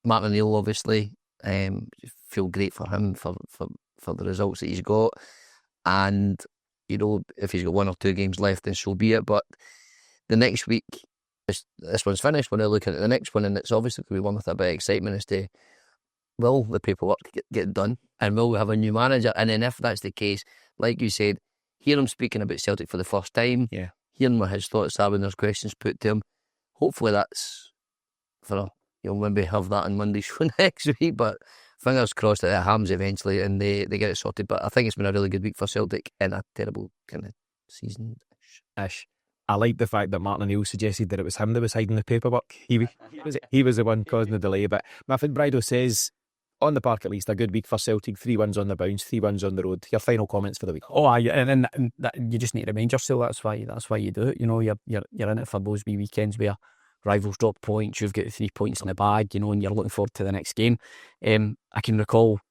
Martin O'Neill, obviously, feel great for him for the results that he's got, and you know, if he's got 1 or 2 games left, then so be it. But the next week, this one's finished. We're now looking at the next one, and it's obviously going to be one with a bit of excitement as to, will the paperwork get done, and will we have a new manager? And then if that's the case, like you said, hear him speaking about Celtic for the first time, hearing what his thoughts are when there's questions put to him. Hopefully that's for you'll maybe have that on Monday's show next week, but fingers crossed that it happens eventually and they get it sorted. But I think it's been a really good week for Celtic in a terrible kind of season-ish. I like the fact that Martin O'Neill suggested that it was him that was hiding the paperwork. He was the one causing the delay. But Muffin Brido says, on the park at least, a good week for Celtic. 3 wins on the bounce, 3 wins on the road. Your final comments for the week? Oh, and you just need to remind yourself that's why you do it. You know, you're in it for those wee weekends where rivals drop points, you've got 3 points in the bag, you know, and you're looking forward to the next game. I can recall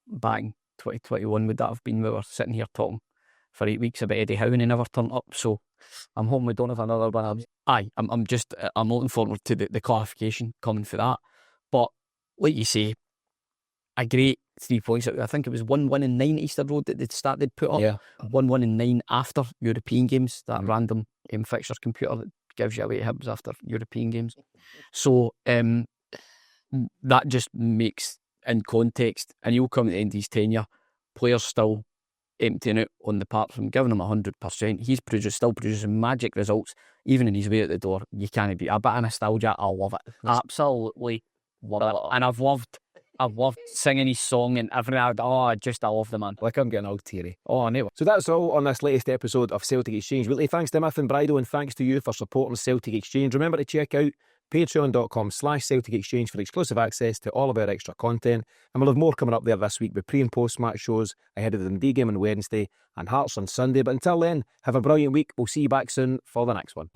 back in 2021, would that have been, we were sitting here talking for 8 weeks about Eddie Howe and he never turned up, so I'm hoping we don't have another one. I'm looking forward to the clarification coming for that. But like you say, a great 3 points. I think it was 1-1 in 9 Easter Road that they'd put up. 1-1 in 9 after European games, that random fixtures computer that gives you away to Hibs after European games. So that just makes, in context, and he'll come at the end of his tenure, players still emptying out on the park from giving him 100%. He's still producing magic results, even in his way out the door. You can't beat a bit of nostalgia. I love it. Absolutely love it. And I've loved singing his song and everything. I love the man. Like, I'm getting all teary. Oh, no. So that's all on this latest episode of Celtic Exchange Weekly. Thanks to Myth and Bridal, and thanks to you for supporting Celtic Exchange. Remember to check out patreon.com/Celtic Exchange for exclusive access to all of our extra content. And we'll have more coming up there this week with pre and post match shows ahead of the Dundee game on Wednesday and Hearts on Sunday. But until then, have a brilliant week. We'll see you back soon for the next one.